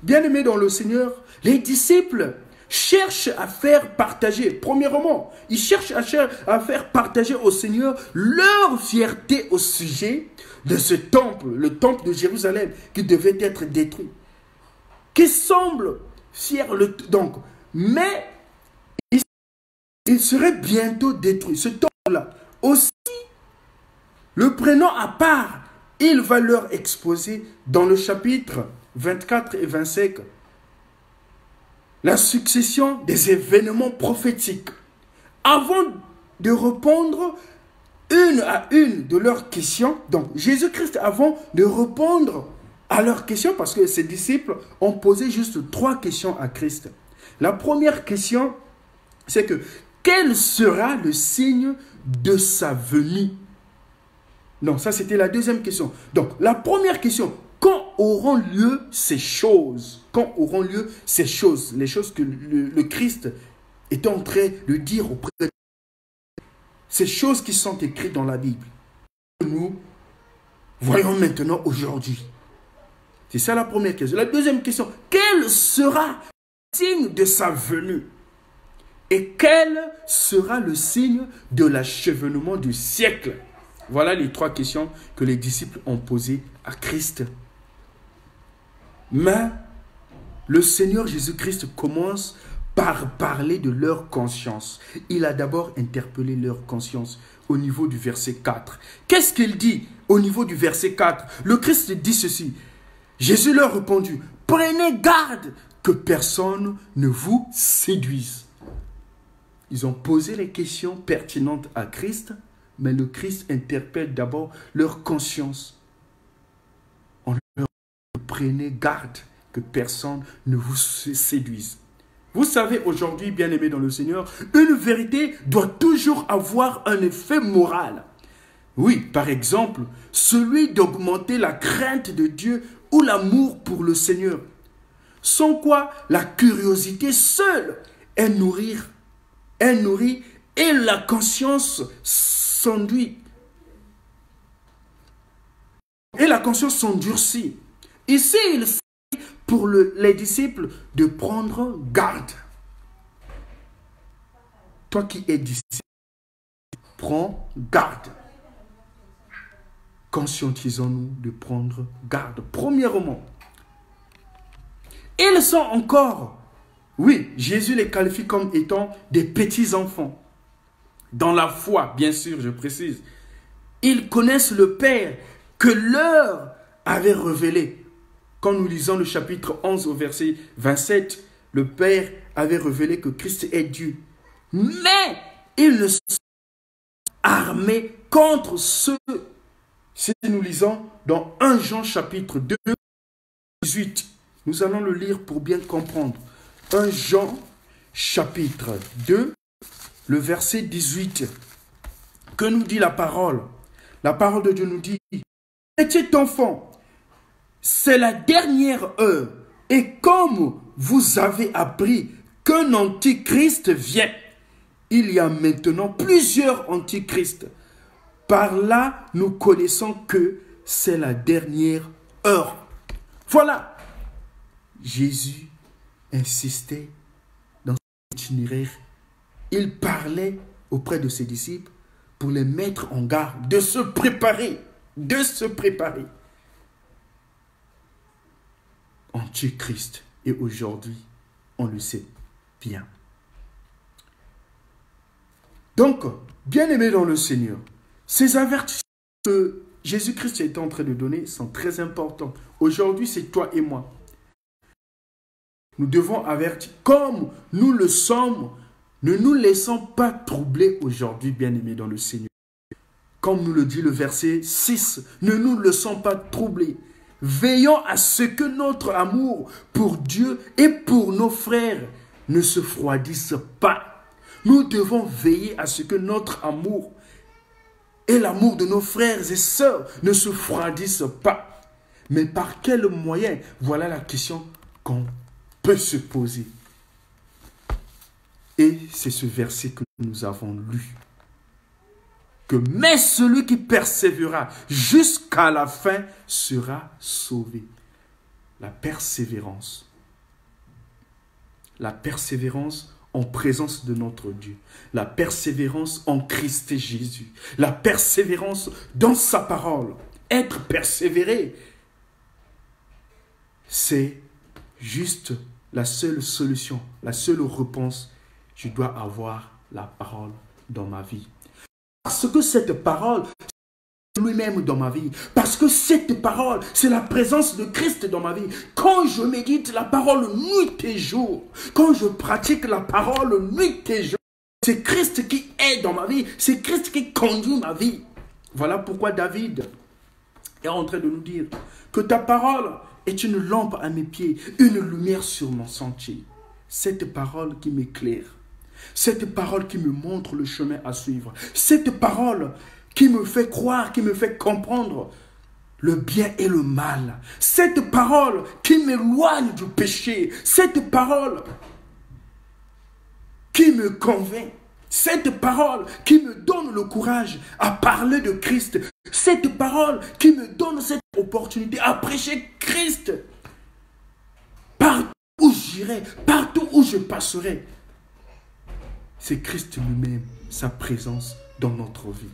bien-aimés dans le Seigneur, les disciples cherchent à faire partager, premièrement, ils cherchent à faire partager au Seigneur leur fierté au sujet de ce temple, le temple de Jérusalem, qui devait être détruit. Qui semble fier, donc, mais il serait bientôt détruit. Ce temple-là, aussi, le prenant à part, il va leur exposer dans le chapitre 24 et 25 la succession des événements prophétiques. Avant de répondre une à une de leurs questions, donc Jésus-Christ, avant de répondre à leurs questions, parce que ses disciples ont posé juste 3 questions à Christ. La première question, c'est que quel sera le signe de sa venue? Non, ça c'était la deuxième question. Donc, la première question, quand auront lieu ces choses? Quand auront lieu ces choses? Les choses que le Christ est en train de dire auprès de ces choses qui sont écrites dans la Bible. Nous voyons maintenant aujourd'hui. C'est ça la première question. La deuxième question, quel sera le signe de sa venue? Et quel sera le signe de l'achèvement du siècle? Voilà les 3 questions que les disciples ont posées à Christ. Mais le Seigneur Jésus-Christ commence par parler de leur conscience. Il a d'abord interpellé leur conscience au niveau du verset 4. Qu'est-ce qu'il dit au niveau du verset 4? Le Christ dit ceci. Jésus leur répondit, prenez garde que personne ne vous séduise. Ils ont posé les questions pertinentes à Christ, mais le Christ interpelle d'abord leur conscience. On leur dit, prenez garde que personne ne vous séduise. Vous savez, aujourd'hui, bien-aimés dans le Seigneur, une vérité doit toujours avoir un effet moral. Oui, par exemple, celui d'augmenter la crainte de Dieu ou l'amour pour le Seigneur. Sans quoi, la curiosité seule est nourrie et la conscience s'enduit. Et la conscience s'endurcit. Ici, il s'agit pour les disciples de prendre garde. Toi qui es disciple, prends garde. Conscientisons-nous de prendre garde. Premièrement, ils sont encore, oui, Jésus les qualifie comme étant des petits enfants. Dans la foi, bien sûr, je précise. Ils connaissent le Père que leur avait révélé. Quand nous lisons le chapitre 11 au verset 27, le Père avait révélé que Christ est Dieu. Mais ils ne sont pas armés contre ceux. Si nous lisons dans 1 Jean chapitre 2, 18, nous allons le lire pour bien comprendre. 1 Jean chapitre 2, le verset 18. Que nous dit la parole? La parole de Dieu nous dit, petit enfant, c'est la dernière heure. Et comme vous avez appris qu'un antichrist vient, il y a maintenant plusieurs antichrists. Par là, nous connaissons que c'est la dernière heure. Voilà. Jésus insistait dans son itinéraire. Il parlait auprès de ses disciples pour les mettre en garde, de se préparer, Antichrist. Et aujourd'hui, on le sait bien. Donc, bien-aimés dans le Seigneur, ces avertissements que Jésus-Christ est en train de donner sont très importants. Aujourd'hui, c'est toi et moi. Nous devons avertir comme nous le sommes. Ne nous laissons pas troubler aujourd'hui, bien-aimés dans le Seigneur. Comme nous le dit le verset 6, ne nous laissons pas troubler. Veillons à ce que notre amour pour Dieu et pour nos frères ne se froidisse pas. Nous devons veiller à ce que notre amour et l'amour de nos frères et sœurs ne se froidissent pas. Mais par quel moyen? Voilà la question qu'on peut se poser. Et c'est ce verset que nous avons lu. Mais celui qui persévérera jusqu'à la fin sera sauvé. La persévérance. La persévérance en présence de notre Dieu. La persévérance en Christ Jésus. La persévérance dans sa parole. Être persévéré, c'est juste la seule solution, la seule réponse. Je dois avoir la parole dans ma vie. Parce que cette parole, c'est lui-même dans ma vie. Parce que cette parole, c'est la présence de Christ dans ma vie. Quand je médite la parole nuit et jour, quand je pratique la parole nuit et jour, c'est Christ qui est dans ma vie. C'est Christ qui conduit ma vie. Voilà pourquoi David est en train de nous dire que ta parole est une lampe à mes pieds, une lumière sur mon sentier. Cette parole qui m'éclaire. Cette parole qui me montre le chemin à suivre. Cette parole qui me fait croire, qui me fait comprendre le bien et le mal. Cette parole qui m'éloigne du péché. Cette parole qui me convainc. Cette parole qui me donne le courage à parler de Christ. Cette parole qui me donne cette opportunité à prêcher Christ. Partout où j'irai, partout où je passerai. C'est Christ lui-même, sa présence dans notre vie.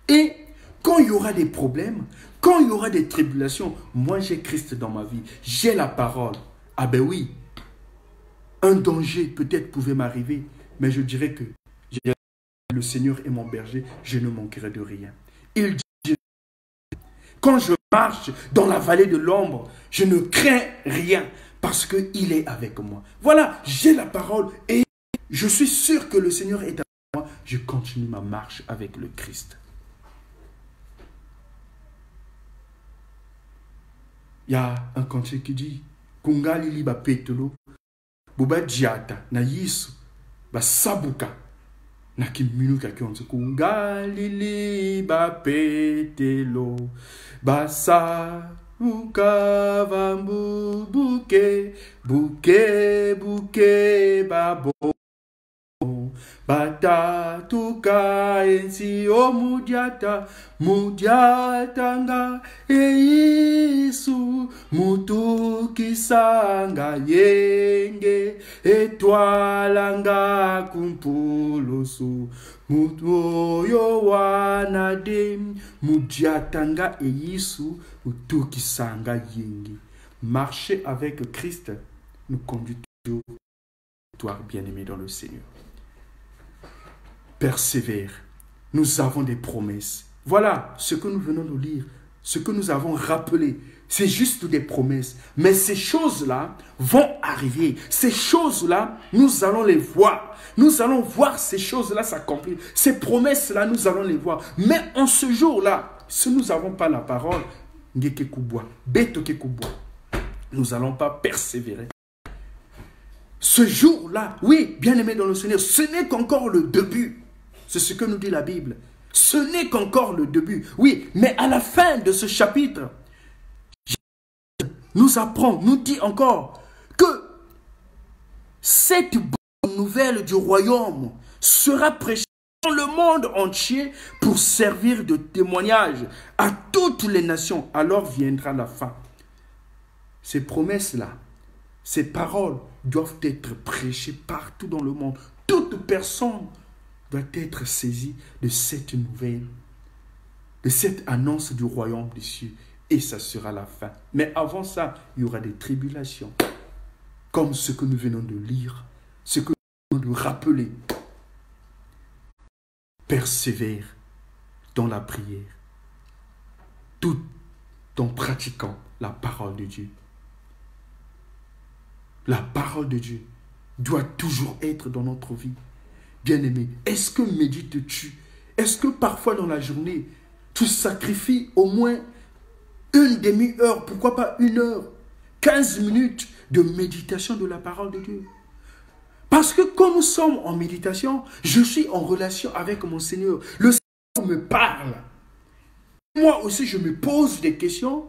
Et quand il y aura des problèmes, quand il y aura des tribulations, moi j'ai Christ dans ma vie, j'ai la parole. Ah ben oui, un danger peut-être pouvait m'arriver, mais je dirais que le Seigneur est mon berger, je ne manquerai de rien. Il dit, quand je marche dans la vallée de l'ombre, je ne crains rien parce qu'il est avec moi. Voilà, j'ai la parole et je suis sûr que le Seigneur est avec moi. Je continue ma marche avec le Christ. Il y a un cantique qui dit Kungali liba petolo buba diata na yisu ba sabuka na kiminuka kionze kungali liba petelo ba sabuka vambu buke buke buke babo Batatuka ensi o mudiata mudiatanga eisu mutu kisanga yenge etwalanga kumpulusu mutu yo wanade mudiatanga eisu mutu kisanga yenge. Marcher avec Christ nous conduit toujours à la victoire, bien-aimés dans le Seigneur. Persévère. Nous avons des promesses. Voilà ce que nous venons de lire, ce que nous avons rappelé. C'est juste des promesses. Mais ces choses-là vont arriver. Ces choses-là, nous allons les voir. Nous allons voir ces choses-là s'accomplir. Ces promesses-là, nous allons les voir. Mais en ce jour-là, si nous n'avons pas la parole, nous n'allons pas persévérer. Ce jour-là, oui, bien-aimé dans le Seigneur, ce n'est qu'encore le début. C'est ce que nous dit la Bible. Ce n'est qu'encore le début. Oui, mais à la fin de ce chapitre, nous apprend, nous dit encore que cette bonne nouvelle du royaume sera prêchée dans le monde entier pour servir de témoignage à toutes les nations. Alors viendra la fin. Ces promesses-là, ces paroles doivent être prêchées partout dans le monde. Toute personne doit être saisie de cette nouvelle, de cette annonce du royaume des cieux. Et ça sera la fin. Mais avant ça, il y aura des tribulations. Comme ce que nous venons de lire, ce que nous venons de rappeler. Persévère dans la prière, tout en pratiquant la parole de Dieu. La parole de Dieu doit toujours être dans notre vie. Bien-aimé, est-ce que médites-tu? Est-ce que parfois dans la journée, tu sacrifies au moins une demi-heure, pourquoi pas 1 heure, 15 minutes de méditation de la parole de Dieu? Parce que quand nous sommes en méditation, je suis en relation avec mon Seigneur. Le Seigneur me parle. Moi aussi, je me pose des questions.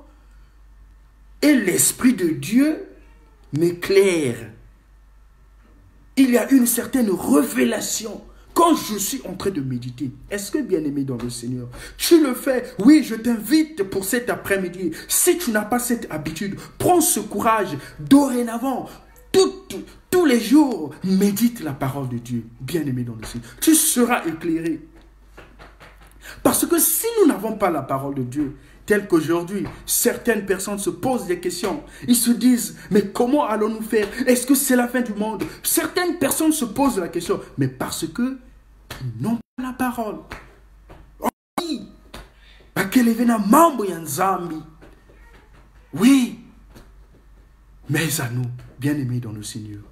Et l'Esprit de Dieu m'éclaire. Il y a une certaine révélation quand je suis en train de méditer. Est-ce que, bien-aimé dans le Seigneur, tu le fais? Oui, je t'invite pour cet après-midi. Si tu n'as pas cette habitude, prends ce courage. Dorénavant, tous les jours, médite la parole de Dieu. Bien-aimé dans le Seigneur, tu seras éclairé. Parce que si nous n'avons pas la parole de Dieu, telle qu'aujourd'hui, certaines personnes se posent des questions. Ils se disent, mais comment allons-nous faire? Est-ce que c'est la fin du monde? Certaines personnes se posent la question, mais parce que ils n'ont pas la parole. Oui, mais à nous, bien-aimés dans le Seigneur,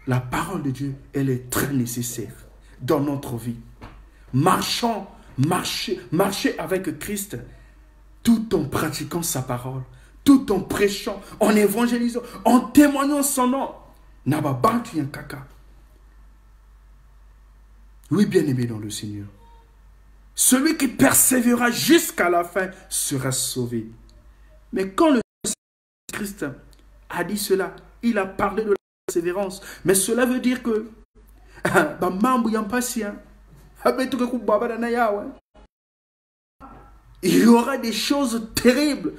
la parole de Dieu, elle est très nécessaire dans notre vie. Marchez avec Christ, tout en pratiquant sa parole, tout en prêchant, en évangélisant, en témoignant son nom. Oui, bien-aimé dans le Seigneur, celui qui persévérera jusqu'à la fin sera sauvé. Mais quand le Christ a dit cela, il a parlé de la persévérance. Mais cela veut dire que il y aura des choses terribles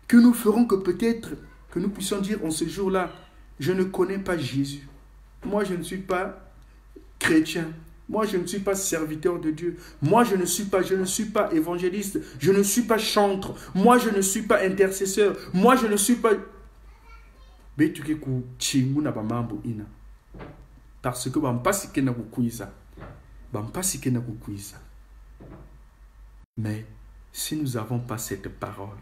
que nous ferons, que peut-être que nous puissions dire en ce jour-là, je ne connais pas Jésus. Moi, je ne suis pas chrétien. Moi, je ne suis pas serviteur de Dieu. Moi, je ne suis pas évangéliste. Je ne suis pas chantre. Moi, je ne suis pas intercesseur. Moi, je ne suis pas... Parce que mais si nous n'avons pas cette parole,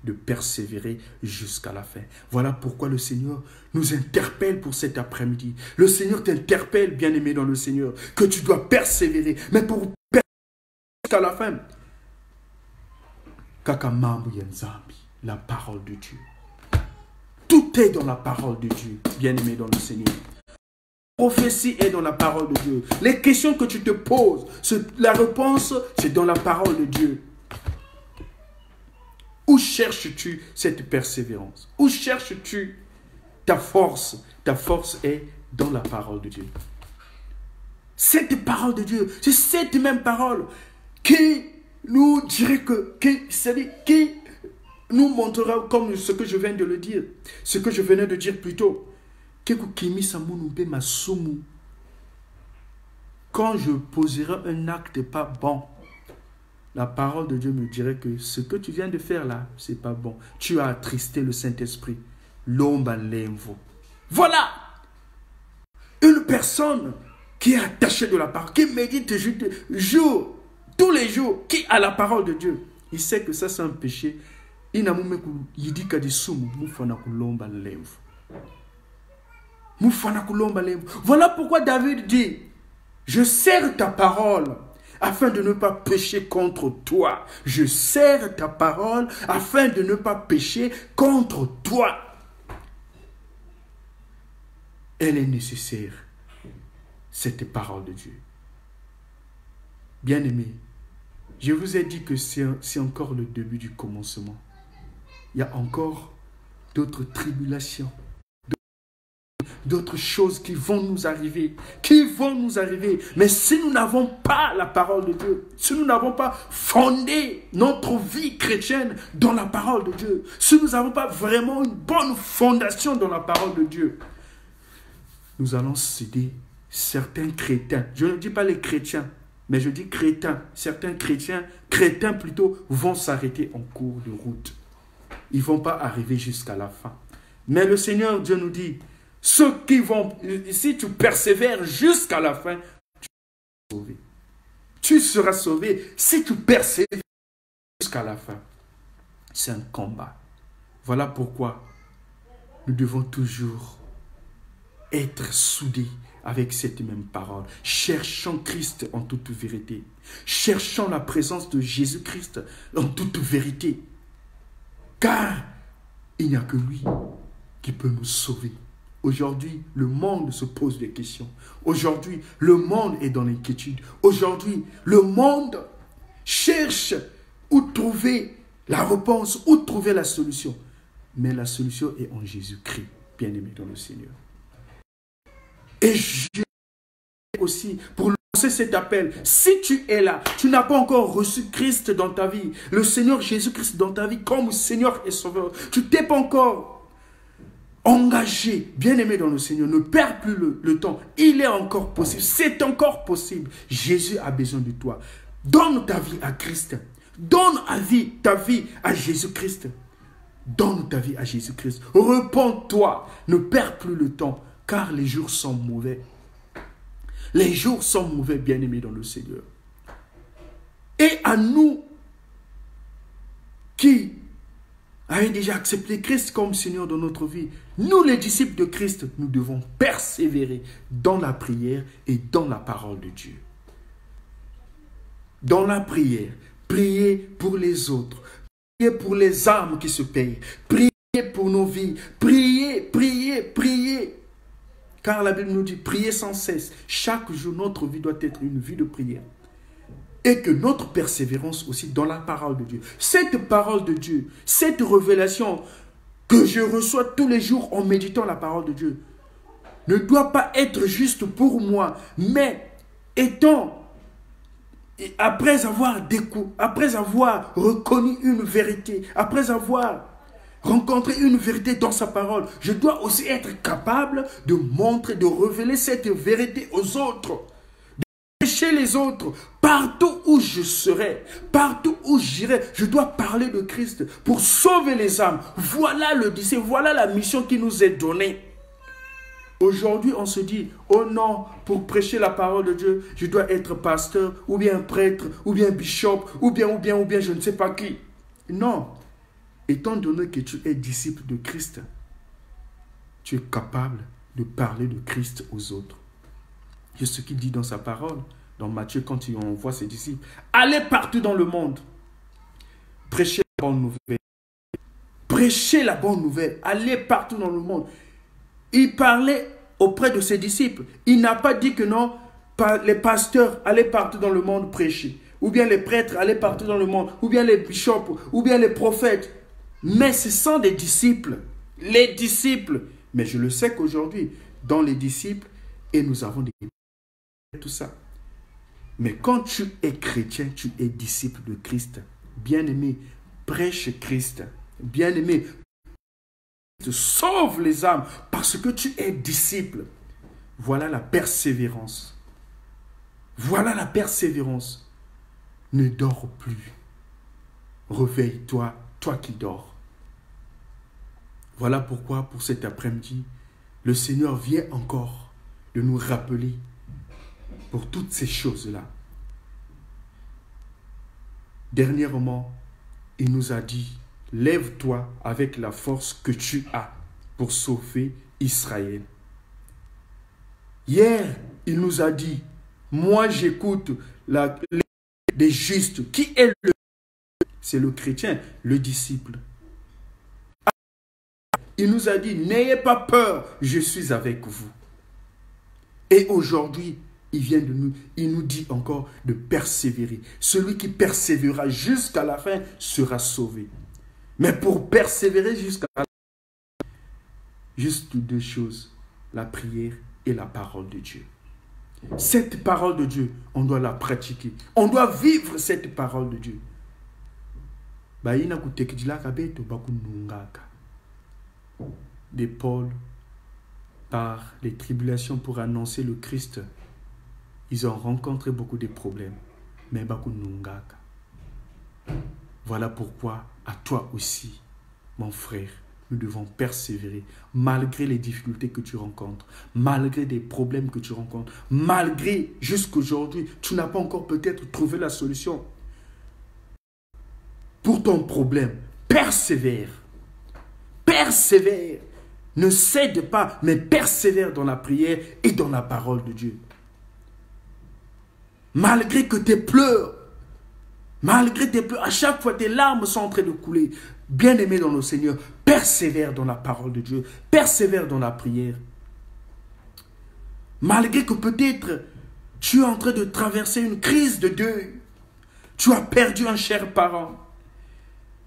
de persévérer jusqu'à la fin. Voilà pourquoi le Seigneur nous interpelle pour cet après-midi. Le Seigneur t'interpelle, bien-aimé dans le Seigneur, que tu dois persévérer. Mais pour persévérer jusqu'à la fin, la parole de Dieu. Tout est dans la parole de Dieu, bien-aimé dans le Seigneur. La prophétie est dans la parole de Dieu. Les questions que tu te poses, la réponse, c'est dans la parole de Dieu. Où cherches-tu cette persévérance? Où cherches-tu ta force? Ta force est dans la parole de Dieu. Cette parole de Dieu, c'est cette même parole qui nous dirait qui nous montrera, comme ce que je viens de le dire, ce que je venais de dire plus tôt, quand je poserai un acte pas bon, la parole de Dieu me dirait que ce que tu viens de faire là, c'est pas bon. Tu as attristé le Saint-Esprit. Voilà une personne qui est attachée de la parole, qui médite tous les jours, qui a la parole de Dieu. Il sait que ça c'est un péché. Voilà pourquoi David dit, je serre ta parole afin de ne pas pécher contre toi. Je serre ta parole afin de ne pas pécher contre toi. Elle est nécessaire, cette parole de Dieu. Bien-aimés, je vous ai dit que c'est encore le début du commencement. Il y a encore d'autres tribulations, d'autres choses qui vont nous arriver. Qui vont nous arriver. Mais si nous n'avons pas la parole de Dieu, si nous n'avons pas fondé notre vie chrétienne dans la parole de Dieu, si nous n'avons pas vraiment une bonne fondation dans la parole de Dieu, nous allons céder certains crétins. Je ne dis pas les chrétiens, mais je dis crétins. Certains crétins plutôt, vont s'arrêter en cours de route. Ils ne vont pas arriver jusqu'à la fin. Mais le Seigneur Dieu nous dit, ceux qui vont, si tu persévères jusqu'à la fin, tu seras sauvé. Tu seras sauvé si tu persévères jusqu'à la fin. C'est un combat. Voilà pourquoi nous devons toujours être soudés avec cette même parole. Cherchons Christ en toute vérité. Cherchons la présence de Jésus-Christ en toute vérité. Car il n'y a que lui qui peut nous sauver. Aujourd'hui, le monde se pose des questions. Aujourd'hui, le monde est dans l'inquiétude. Aujourd'hui, le monde cherche où trouver la réponse, où trouver la solution. Mais la solution est en Jésus-Christ, bien-aimé dans le Seigneur. Et je aussi, pour lancer cet appel, si tu es là, tu n'as pas encore reçu Christ dans ta vie, le Seigneur Jésus-Christ dans ta vie comme Seigneur et Sauveur, tu t'es pas encore engagé, bien-aimé dans le Seigneur, ne perds plus le temps. Il est encore possible, c'est encore possible. Jésus a besoin de toi. Donne ta vie à Christ. Donne ta vie à Jésus-Christ. Donne ta vie à Jésus-Christ. Repends-toi. Ne perds plus le temps, car les jours sont mauvais. Les jours sont mauvais, bien-aimés dans le Seigneur. Et à nous qui avons déjà accepté Christ comme Seigneur dans notre vie, nous les disciples de Christ, nous devons persévérer dans la prière et dans la parole de Dieu. Dans la prière, prier pour les autres, prier pour les âmes qui se payent, prier pour nos vies, prier. Car la Bible nous dit, prier sans cesse. Chaque jour, notre vie doit être une vie de prière. Et que notre persévérance aussi dans la parole de Dieu. Cette parole de Dieu, cette révélation que je reçois tous les jours en méditant la parole de Dieu, ne doit pas être juste pour moi, mais après avoir reconnu une vérité, après avoir rencontrer une vérité dans sa parole, je dois aussi être capable de montrer, de révéler cette vérité aux autres, de prêcher les autres, partout où je serai, partout où j'irai, je dois parler de Christ pour sauver les âmes. Voilà le disciple, voilà la mission qui nous est donnée. Aujourd'hui, on se dit, oh non, pour prêcher la parole de Dieu, je dois être pasteur, ou bien prêtre, ou bien bishop, ou bien, je ne sais pas qui. Non. Étant donné que tu es disciple de Christ, tu es capable de parler de Christ aux autres. C'est ce qu'il dit dans sa parole, dans Matthieu, quand il envoie ses disciples. Allez partout dans le monde, prêchez la bonne nouvelle. Prêchez la bonne nouvelle, allez partout dans le monde. Il parlait auprès de ses disciples. Il n'a pas dit que non, les pasteurs, allez partout dans le monde prêcher. Ou bien les prêtres, allez partout dans le monde. Ou bien les bishops, ou bien les prophètes. Mais ce sont des disciples. Les disciples. Mais je le sais qu'aujourd'hui, dans les disciples, et nous avons des... tout ça. Mais quand tu es chrétien, tu es disciple de Christ. Bien-aimé, prêche Christ. Bien-aimé, sauve les âmes parce que tu es disciple. Voilà la persévérance. Voilà la persévérance. Ne dors plus. Réveille-toi, toi qui dors. Voilà pourquoi, pour cet après-midi, le Seigneur vient encore de nous rappeler pour toutes ces choses-là. Dernièrement, il nous a dit, lève-toi avec la force que tu as pour sauver Israël. Hier, il nous a dit, moi j'écoute des justes. Qui est le... C'est le chrétien, le disciple. Il nous a dit, n'ayez pas peur, je suis avec vous. Et aujourd'hui, il nous dit encore de persévérer. Celui qui persévérera jusqu'à la fin sera sauvé. Mais pour persévérer jusqu'à la fin, juste deux choses. la prière et la parole de Dieu. Cette parole de Dieu, on doit la pratiquer. On doit vivre cette parole de Dieu. De Paul, par les tribulations pour annoncer le Christ, ils ont rencontré beaucoup de problèmes. Mais voilà pourquoi, à toi aussi, mon frère, nous devons persévérer, malgré les difficultés que tu rencontres, malgré des problèmes que tu rencontres, malgré, jusqu'aujourd'hui, tu n'as pas encore peut-être trouvé la solution pour ton problème. Persévère. Persévère. Ne cède pas, mais persévère dans la prière et dans la parole de Dieu. Malgré que tes pleurs, à chaque fois tes larmes sont en train de couler, bien-aimé dans le Seigneur, persévère dans la parole de Dieu, persévère dans la prière. Malgré que peut-être tu es en train de traverser une crise de deuil, tu as perdu un cher parent,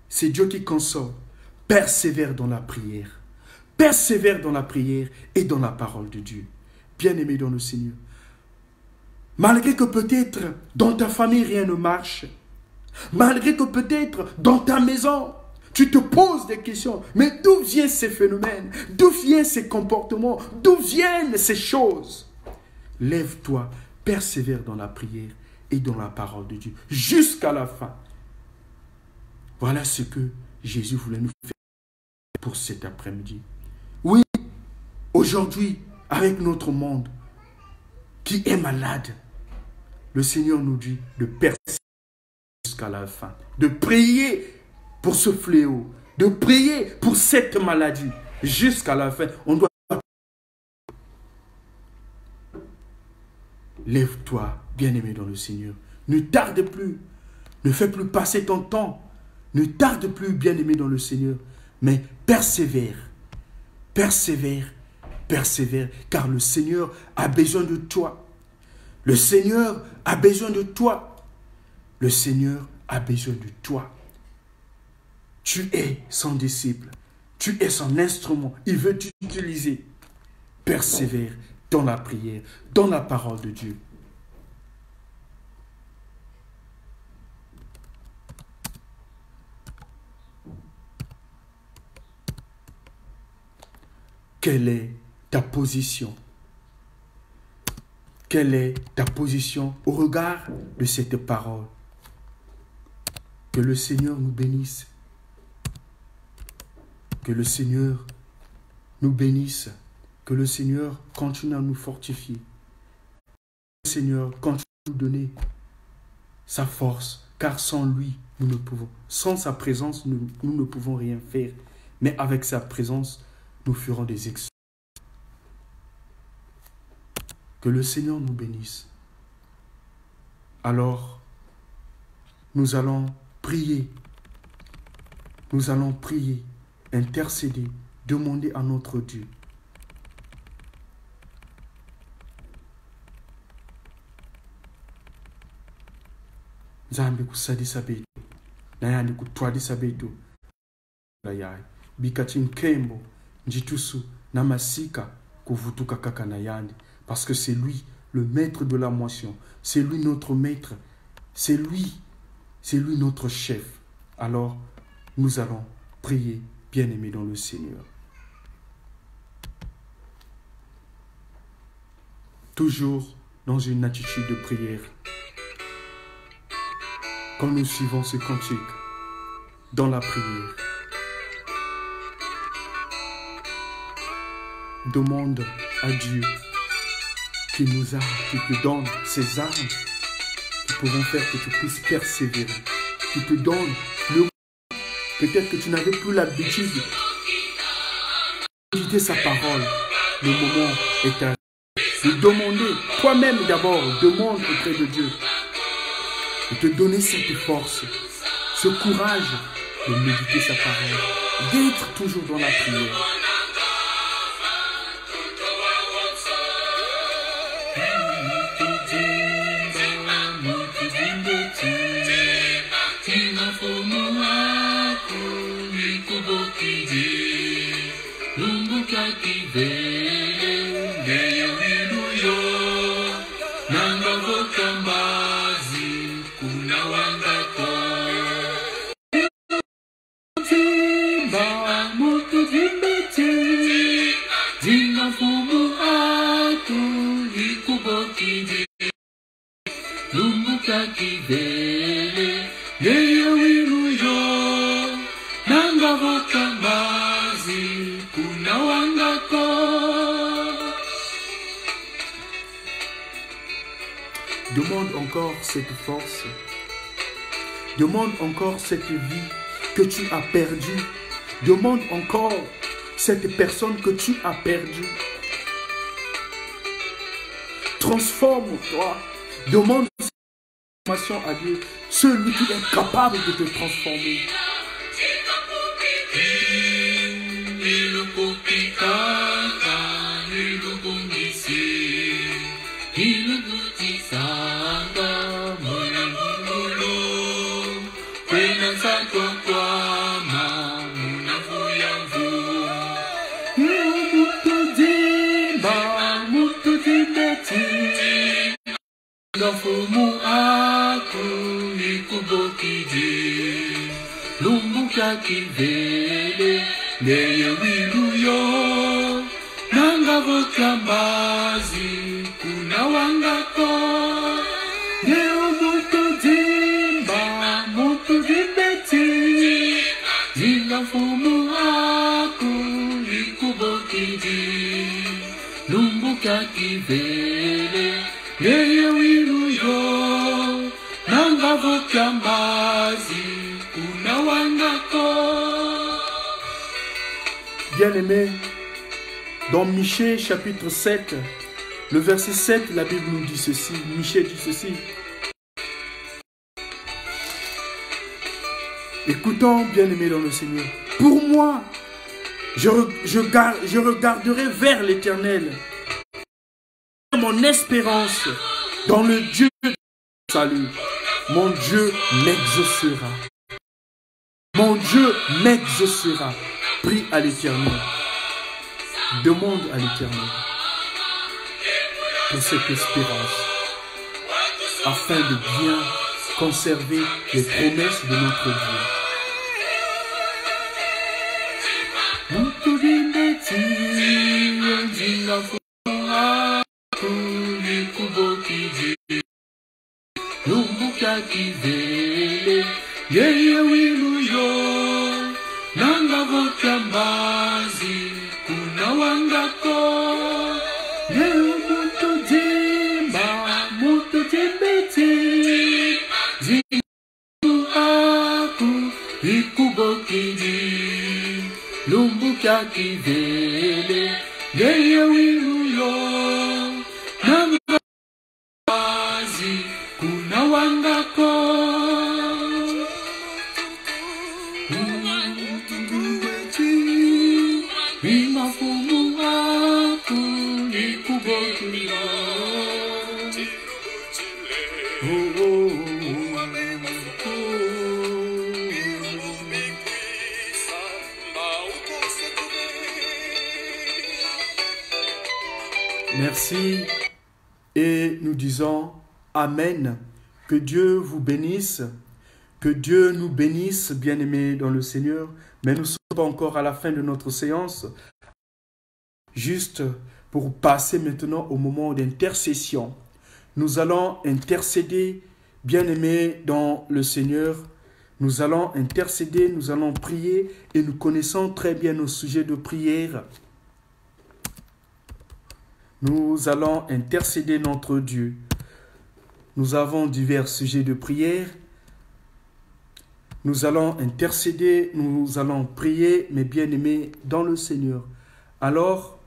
c'est Dieu qui console. Persévère dans la prière. Persévère dans la prière et dans la parole de Dieu. Bien-aimé dans le Seigneur. Malgré que peut-être dans ta famille rien ne marche, malgré que peut-être dans ta maison, tu te poses des questions. Mais d'où viennent ces phénomènes? D'où viennent ces comportements? D'où viennent ces choses? Lève-toi, persévère dans la prière et dans la parole de Dieu jusqu'à la fin. Voilà ce que Jésus voulait nous faire pour cet après-midi. Oui, aujourd'hui, avec notre monde qui est malade, le Seigneur nous dit de persévérer jusqu'à la fin, de prier pour ce fléau, de prier pour cette maladie jusqu'à la fin. On doit... Lève-toi, bien-aimé dans le Seigneur. Ne tarde plus. Ne fais plus passer ton temps. Ne tarde plus, bien-aimé dans le Seigneur. Mais persévère. Persévère. Persévère. Car le Seigneur a besoin de toi. Le Seigneur a besoin de toi. Le Seigneur a besoin de toi. Tu es son disciple. Tu es son instrument. Il veut t'utiliser. Persévère dans la prière, dans la parole de Dieu. Quelle est ta position? Quelle est ta position au regard de cette parole? Que le Seigneur nous bénisse. Que le Seigneur nous bénisse. Que le Seigneur continue à nous fortifier. Que le Seigneur continue à nous donner sa force. Car sans lui, nous ne pouvons. Sans sa présence, nous ne pouvons rien faire. Mais avec sa présence, nous ferons des exploits. Que le Seigneur nous bénisse. Alors, nous allons prier. Nous allons prier, intercéder, demander à notre Dieu. Nzambe kusadisa betu. Nayandi kutwadisa betu. Bikati nkembo. Njitusu na masika kuvutuka kaka na yandi. Parce que c'est lui le maître de la moisson. C'est lui notre maître. C'est lui notre chef. Alors, nous allons prier, bien-aimés dans le Seigneur. Toujours dans une attitude de prière. Quand nous suivons ce cantique, dans la prière, demande à Dieu qui te donne ces armes qui pourront faire que tu puisses persévérer, qui te donne le... Peut-être que tu n'avais plus l'habitude d'écouter sa parole. Le moment est à de demander, toi-même d'abord, demande auprès de Dieu de te donner cette force, ce courage de méditer sa parole, d'être toujours dans la prière. lumbuka kivele ngeyo iluyo nanga vokambazi kuna wangako timba mutu timbete zinga fumu atu ikubokidi lumbuka kivele ngeyo iluyo nanga vokambazi kuna wangako. Demande encore cette force. Demande encore cette vie que tu as perdue. Demande encore cette personne que tu as perdue. Transforme-toi. Demande cette transformation à Dieu. Celui qui est capable de te transformer. Lumbuka kivele ngeyo iluyo nanga vokambazi kuna wangako ngeyo mutu dimba mutu dimbeti zinga fumu aku ikubokidi lumbuka kivele ngeyo iluyo nanga vokambazi kuna wangako. Bien-aimés, dans Michée chapitre 7, le verset 7, la Bible nous dit ceci, Michée dit ceci. Écoutons, bien-aimés dans le Seigneur, pour moi, je regarderai vers l'Éternel, mon espérance dans le Dieu du salut. Mon Dieu m'exaucera. Mon Dieu m'exaucera. Prie à l'Éternel. Demande à l'Éternel pour cette espérance, afin de bien conserver les promesses de notre Dieu. Lumbuka kivele yeye wiluyo nanga vokambazi kuna wangako yeye mutu dimba mutu timbeti zingu aku ikubokidi lumbuka kivele yeye wiluyo nanga vokambazi kuna wangako. Merci et nous disons Amen. Que Dieu vous bénisse, que Dieu nous bénisse, bien-aimés dans le Seigneur. Mais nous ne sommes pas encore à la fin de notre séance. Juste pour passer maintenant au moment d'intercession. Nous allons intercéder, bien-aimés dans le Seigneur. Nous allons intercéder, nous allons prier et nous connaissons très bien nos sujets de prière. Nous allons intercéder notre Dieu. Nous avons divers sujets de prière. Nous allons intercéder, nous allons prier, mes bien-aimés dans le Seigneur. Alors,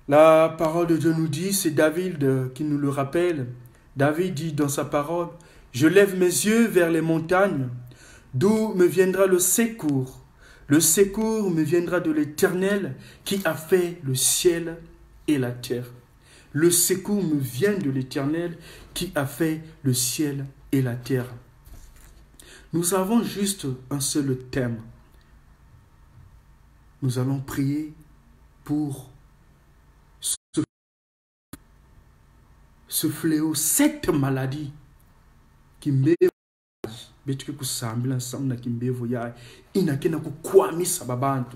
la parole de Dieu nous dit, c'est David qui nous le rappelle. David dit dans sa parole, « Je lève mes yeux vers les montagnes, d'où me viendra le secours. Le secours me viendra de l'Éternel qui a fait le ciel et la terre. » Le secours me vient de l'Éternel qui a fait le ciel et la terre. Nous avons juste un seul thème. Nous allons prier pour ce fléau, cette maladie qui me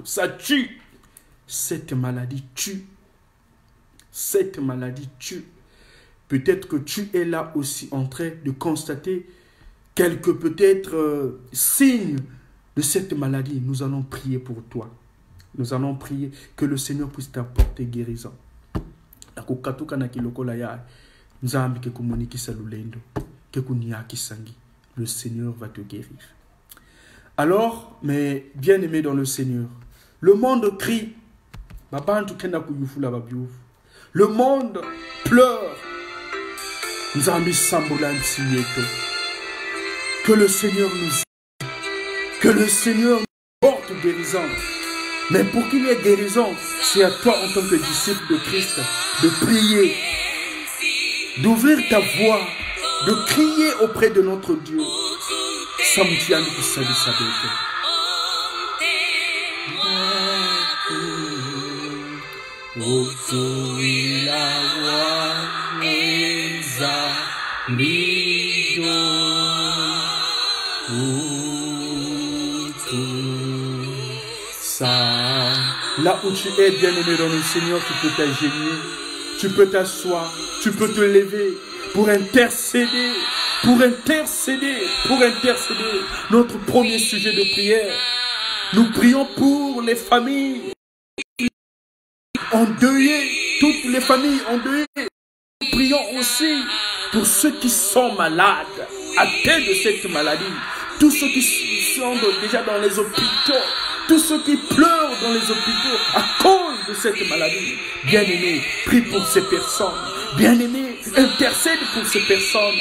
ça tue. Cette maladie tue. Cette maladie tue. Peut-être que tu es là aussi en train de constater quelques peut-être signes de cette maladie. Nous allons prier pour toi. Nous allons prier que le Seigneur puisse t'apporter guérison. Le Seigneur va te guérir. Alors, mes bien-aimés dans le Seigneur, le monde crie. Le monde pleure. Que le Seigneur nous aide. Que le Seigneur nous porte guérison. Mais pour qu'il y ait guérison, c'est à toi en tant que disciple de Christ de prier, d'ouvrir ta voix, de crier auprès de notre Dieu. Là où tu es, bien-aimé dans le Seigneur, tu peux t'agenouiller, tu peux t'asseoir, tu peux te lever pour intercéder, Notre premier sujet de prière, nous prions pour les familles endeuillées, toutes les familles endeuillées. Nous prions aussi pour ceux qui sont malades, atteints de cette maladie, tous ceux qui sont déjà dans les hôpitaux, tous ceux qui pleurent dans les hôpitaux à cause de cette maladie. Bien-aimé, prie pour ces personnes. Bien-aimé, intercède pour ces personnes.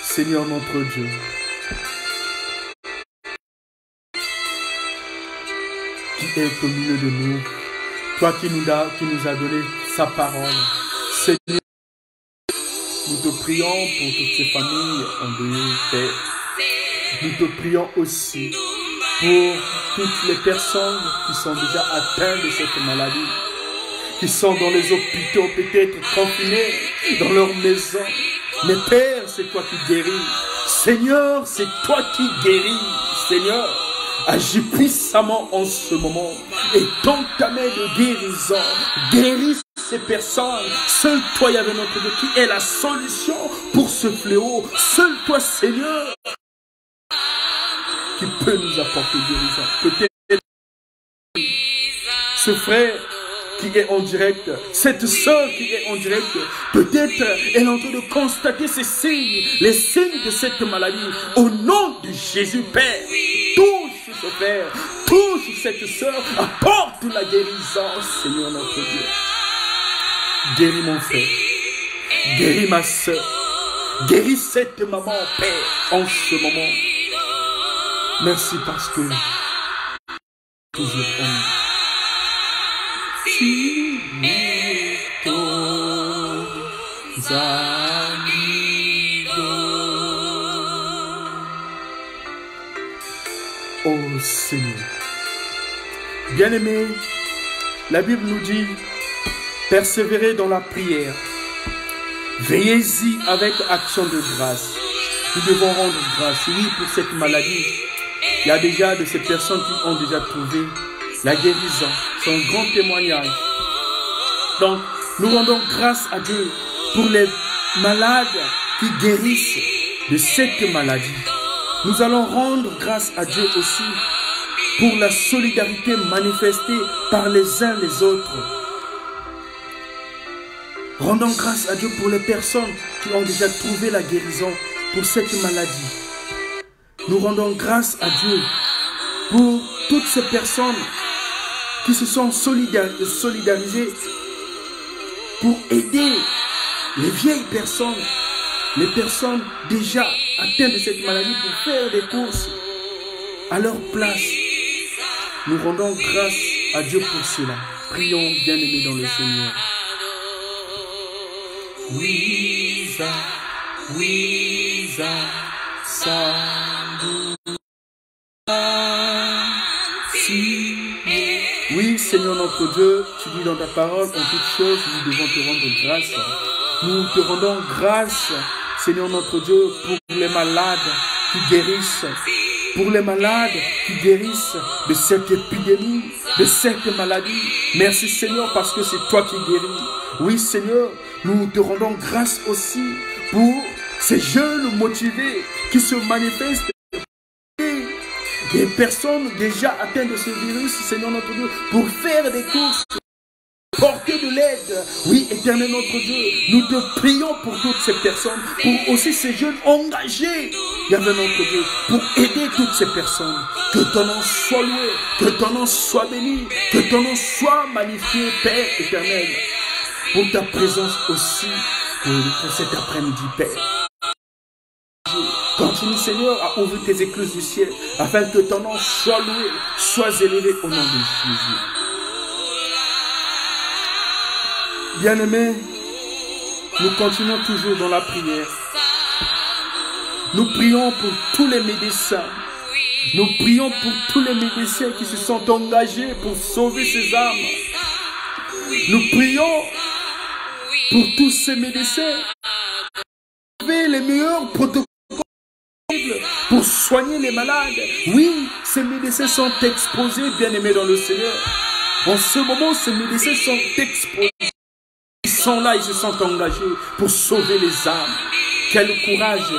Seigneur notre Dieu, qui est au milieu de nous, toi qui nous as donné sa parole, Seigneur, nous te prions pour toutes ces familles endeuillées, Père. Nous te prions aussi pour toutes les personnes qui sont déjà atteintes de cette maladie, qui sont dans les hôpitaux, peut-être confinés dans leur maison. Mais Père, c'est toi qui guéris. Seigneur, c'est toi qui guéris. Seigneur, agis puissamment en ce moment et dans ta main de guérison, guéris ces personnes. Seul toi, Yahvé notre Dieu, qui est la solution pour ce fléau. Seul toi, Seigneur, qui peut nous apporter guérison. Peut-être ce frère qui est en direct, cette soeur qui est en direct, peut-être elle est en train de constater ces signes, les signes de cette maladie. Au nom de Jésus, Père, touche ce frère, touche cette soeur, apporte la guérison, Seigneur notre Dieu. Guéris mon frère, guéris ma soeur, guéris cette maman, Père, en ce moment. Merci parce que toujours en nous. Oh Seigneur, bien-aimé, la Bible nous dit, persévérez dans la prière, veillez-y avec action de grâce. Nous devons rendre grâce, oui, pour cette maladie. Il y a déjà de ces personnes qui ont déjà trouvé la guérison. C'est un grand témoignage. Donc, nous rendons grâce à Dieu pour les malades qui guérissent de cette maladie. Nous allons rendre grâce à Dieu aussi pour la solidarité manifestée par les uns les autres. Rendons grâce à Dieu pour les personnes qui ont déjà trouvé la guérison pour cette maladie. Nous rendons grâce à Dieu pour toutes ces personnes qui se sont solidarisées pour aider les vieilles personnes, les personnes déjà atteintes de cette maladie pour faire des courses à leur place. Nous rendons grâce à Dieu pour cela. Prions, bien-aimés dans le Seigneur. Oui, Seigneur notre Dieu, tu dis dans ta parole, en toutes choses, nous devons te rendre grâce. Nous te rendons grâce, Seigneur notre Dieu, pour les malades qui guérissent. Pour les malades qui guérissent de cette épidémie, de cette maladie. Merci Seigneur parce que c'est toi qui guéris. Oui Seigneur, nous te rendons grâce aussi pour ces jeunes motivés qui se manifestent. Des personnes déjà atteintes de ce virus, Seigneur notre Dieu, pour faire des courses, porter de l'aide. Oui, éternel notre Dieu, nous te prions pour toutes ces personnes, pour aussi ces jeunes engagés, Yahvé notre Dieu, pour aider toutes ces personnes. Que ton nom soit loué, que ton nom soit béni, que ton nom soit magnifié, Père éternel, pour ta présence aussi, pour cet après-midi, Père. Continue, Seigneur, à ouvrir tes écluses du ciel, afin que ton nom soit loué, soit élevé au nom de Jésus. Bien-aimés, nous continuons toujours dans la prière. Nous prions pour tous les médecins. Nous prions pour tous les médecins qui se sont engagés pour sauver ces âmes. Nous prions pour tous ces médecins qui ont les meilleurs protocoles pour soigner les malades. Oui, ces médecins sont exposés, bien-aimés dans le Seigneur. En ce moment, ces médecins sont exposés. Ils sont là, ils se sont engagés pour sauver les âmes. Quel courage!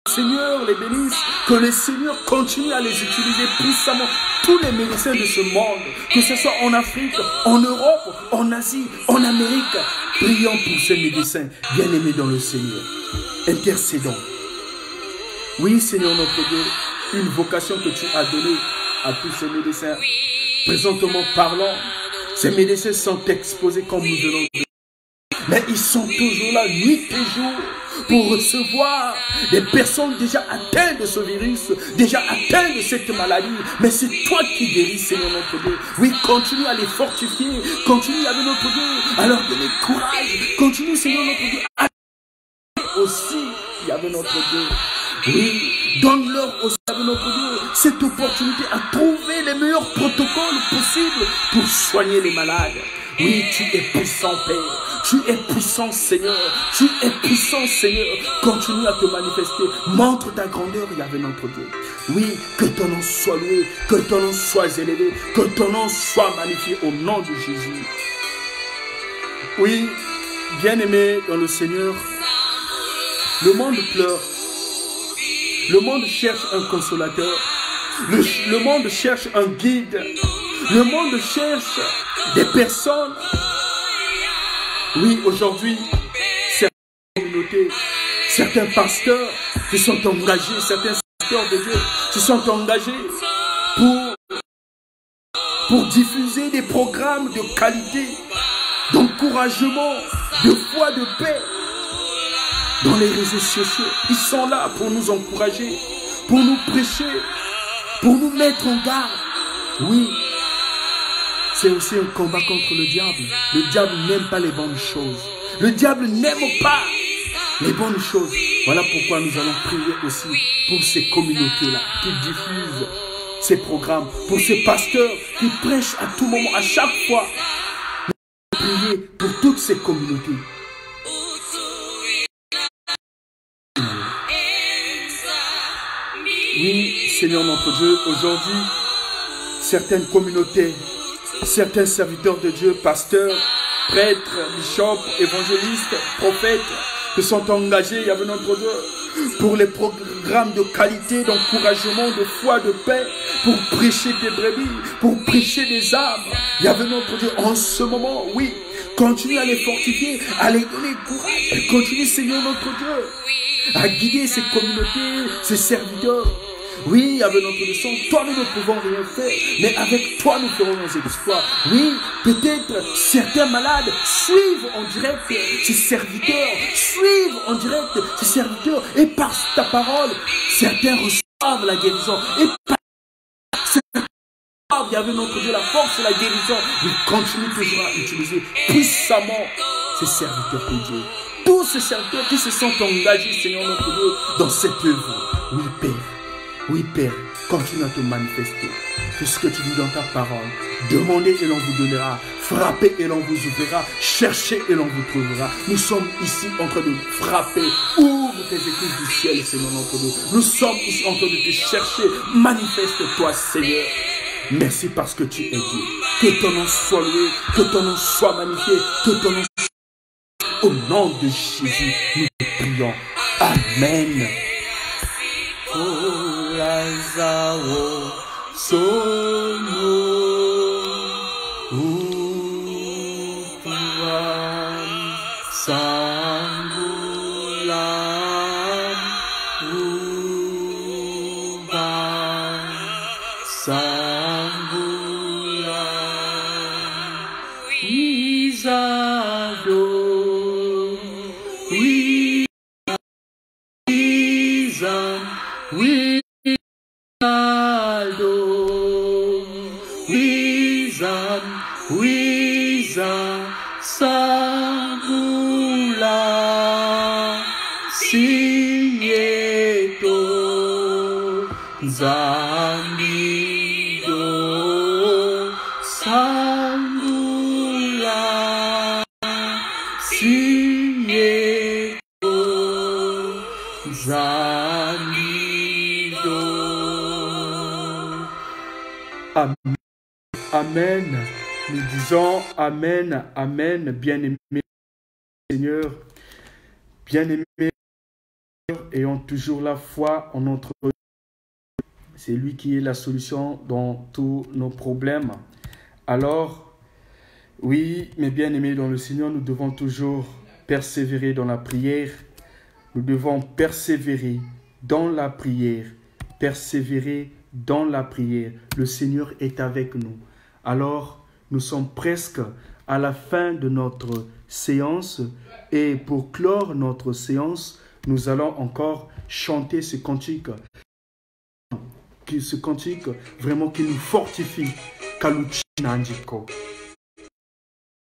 Seigneur les bénisse, que le Seigneur continue à les utiliser puissamment. Tous les médecins de ce monde, que ce soit en Afrique, en Europe, en Asie, en Amérique, prions pour ces médecins bien-aimés dans le Seigneur. Intercédons. Oui, Seigneur notre Dieu, une vocation que tu as donnée à tous ces médecins. Présentement parlant, ces médecins sont exposés comme nous venons de dire. Mais ils sont toujours là, nuit et jour, pour recevoir des personnes déjà atteintes de ce virus, déjà atteintes de cette maladie. Mais c'est toi qui guéris, Seigneur notre Dieu. Oui, continue à les fortifier, continue avec notre Dieu, à leur donner courage. Continue, Seigneur notre Dieu, à aussi, avec notre Dieu. Oui, donne-leur aussi avec notre Dieu cette opportunité à trouver les meilleurs protocoles possibles pour soigner les malades. Oui, tu es puissant, Père. Tu es puissant, Seigneur. Tu es puissant, Seigneur. Continue à te manifester. Montre ta grandeur, Yahvé notre Dieu. Oui, que ton nom soit loué, que ton nom soit élevé, que ton nom soit magnifié au nom de Jésus. Oui, bien-aimé dans le Seigneur, le monde pleure. Le monde cherche un consolateur. Le monde cherche un guide. Le monde cherche des personnes. Oui, aujourd'hui, certaines communautés, certains pasteurs qui sont engagés, certains pasteurs de Dieu qui sont engagés pour diffuser des programmes de qualité, d'encouragement, de foi, de paix. Dans les réseaux sociaux, ils sont là pour nous encourager, pour nous prêcher, pour nous mettre en garde. Oui, c'est aussi un combat contre le diable. Le diable n'aime pas les bonnes choses. Le diable n'aime pas les bonnes choses. Voilà pourquoi nous allons prier aussi pour ces communautés-là qui diffusent ces programmes, pour ces pasteurs qui prêchent à tout moment, à chaque fois. Nous allons prier pour toutes ces communautés. Oui, Seigneur notre Dieu, aujourd'hui, certaines communautés, certains serviteurs de Dieu, pasteurs, prêtres, bishops, évangélistes, prophètes, qui sont engagés, Yahvé notre Dieu, pour les programmes de qualité, d'encouragement, de foi, de paix, pour prêcher des brebis, pour prêcher des âmes. Yahvé notre Dieu, en ce moment, oui, continue à les fortifier, à les donner courage. Continue, Seigneur notre Dieu, à guider ces communautés, ces serviteurs. Oui, avec notre leçon, toi nous ne pouvons rien faire, mais avec toi nous ferons nos exploits. Oui, peut-être certains malades suivent en direct ces serviteurs, et par ta parole, certains reçoivent la guérison, et par certains Yahvé notre Dieu, la force et la guérison. Il continue toujours à utiliser puissamment ses serviteurs de Dieu. Tous ces serviteurs qui se sont engagés, Seigneur notre Dieu, dans cette œuvre. Oui, Père. Oui, Père. Continue à te manifester. C'est ce que tu dis dans ta parole. Demandez et l'on vous donnera. Frappez et l'on vous ouvrira. Cherchez et l'on vous trouvera. Nous sommes ici en train de frapper. Ouvre tes écluses du ciel, Seigneur notre Dieu. Nous sommes ici en train de te chercher. Manifeste-toi, Seigneur. Merci parce que tu es Dieu. Que ton nom soit loué. Que ton nom soit magnifié. Que ton nom soit... Au nom de Jésus, nous te prions. Amen. Oh, Lazaro, sono, upuam, sangulam, ubam, sangulam, Isado, Zambido, Sangula, Sieto, Zambido. Amen. Amen. Nous disons Amen, Amen, bien-aimés Seigneur, bien-aimés, ayons toujours la foi en notre Dieu. C'est lui qui est la solution dans tous nos problèmes. Alors, oui, mes bien-aimés dans le Seigneur, nous devons toujours persévérer dans la prière. Nous devons persévérer dans la prière. Persévérer dans la prière. Le Seigneur est avec nous. Alors, nous sommes presque à la fin de notre séance. Et pour clore notre séance, nous allons encore chanter ce cantique. Ce cantique vraiment qui nous fortifie. Kaluchi Nandiko.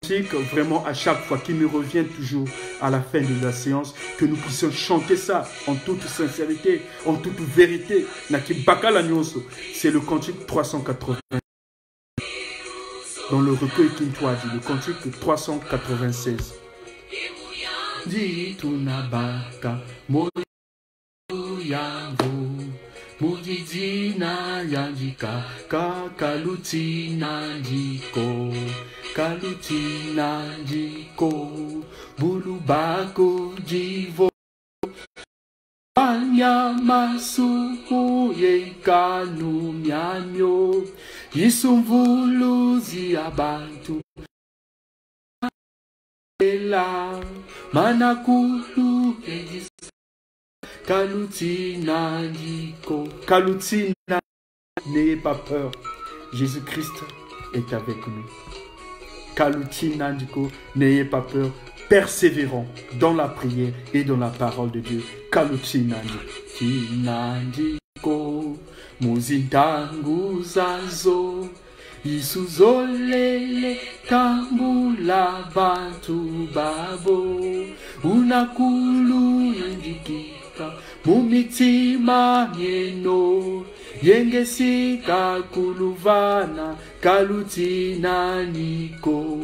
Cantique vraiment à chaque fois qui me revient toujours à la fin de la séance, que nous puissions chanter ça en toute sincérité, en toute vérité. C'est le cantique 380. Dans le recueil Kintwadi, le cantique 396. Dit tunabaka moyo yangu mujijina yanjika kalutina njiko bulubako jivo anyama suku yekanu myanyo isumvuluzi abantu manakulu kalutina njiko kalutina. N'ayez pas peur, Jésus-Christ est avec nous. Kalutina njiko, n'ayez pas peur, persévérons dans la prière et dans la parole de Dieu. Kalutina njiko muzintangu zazo isuzolele tambula bantu babo unakulu yendikika mumitima myeno yengesika kuluvana kalutina niko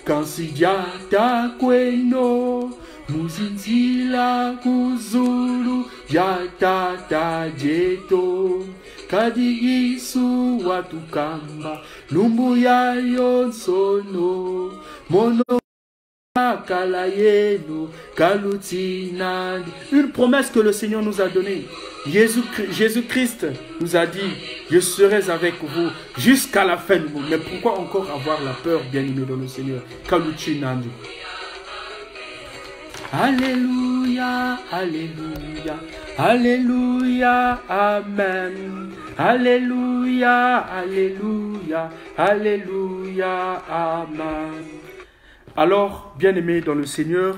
kansidyata kweno muzinzila kuzulu yatata jeto kadigisu watukamba lumbu yayo nsono mono kala yenu kalutina. Une promesse que le Seigneur nous a donnée. Jésus-Christ nous a dit, je serai avec vous jusqu'à la fin du monde. Mais pourquoi encore avoir la peur, bien-aimé dans le Seigneur? Kalutina. Alléluia, Alléluia, Alléluia, Amen. Alléluia, Alléluia, Alléluia, Amen. Alors, bien-aimés dans le Seigneur,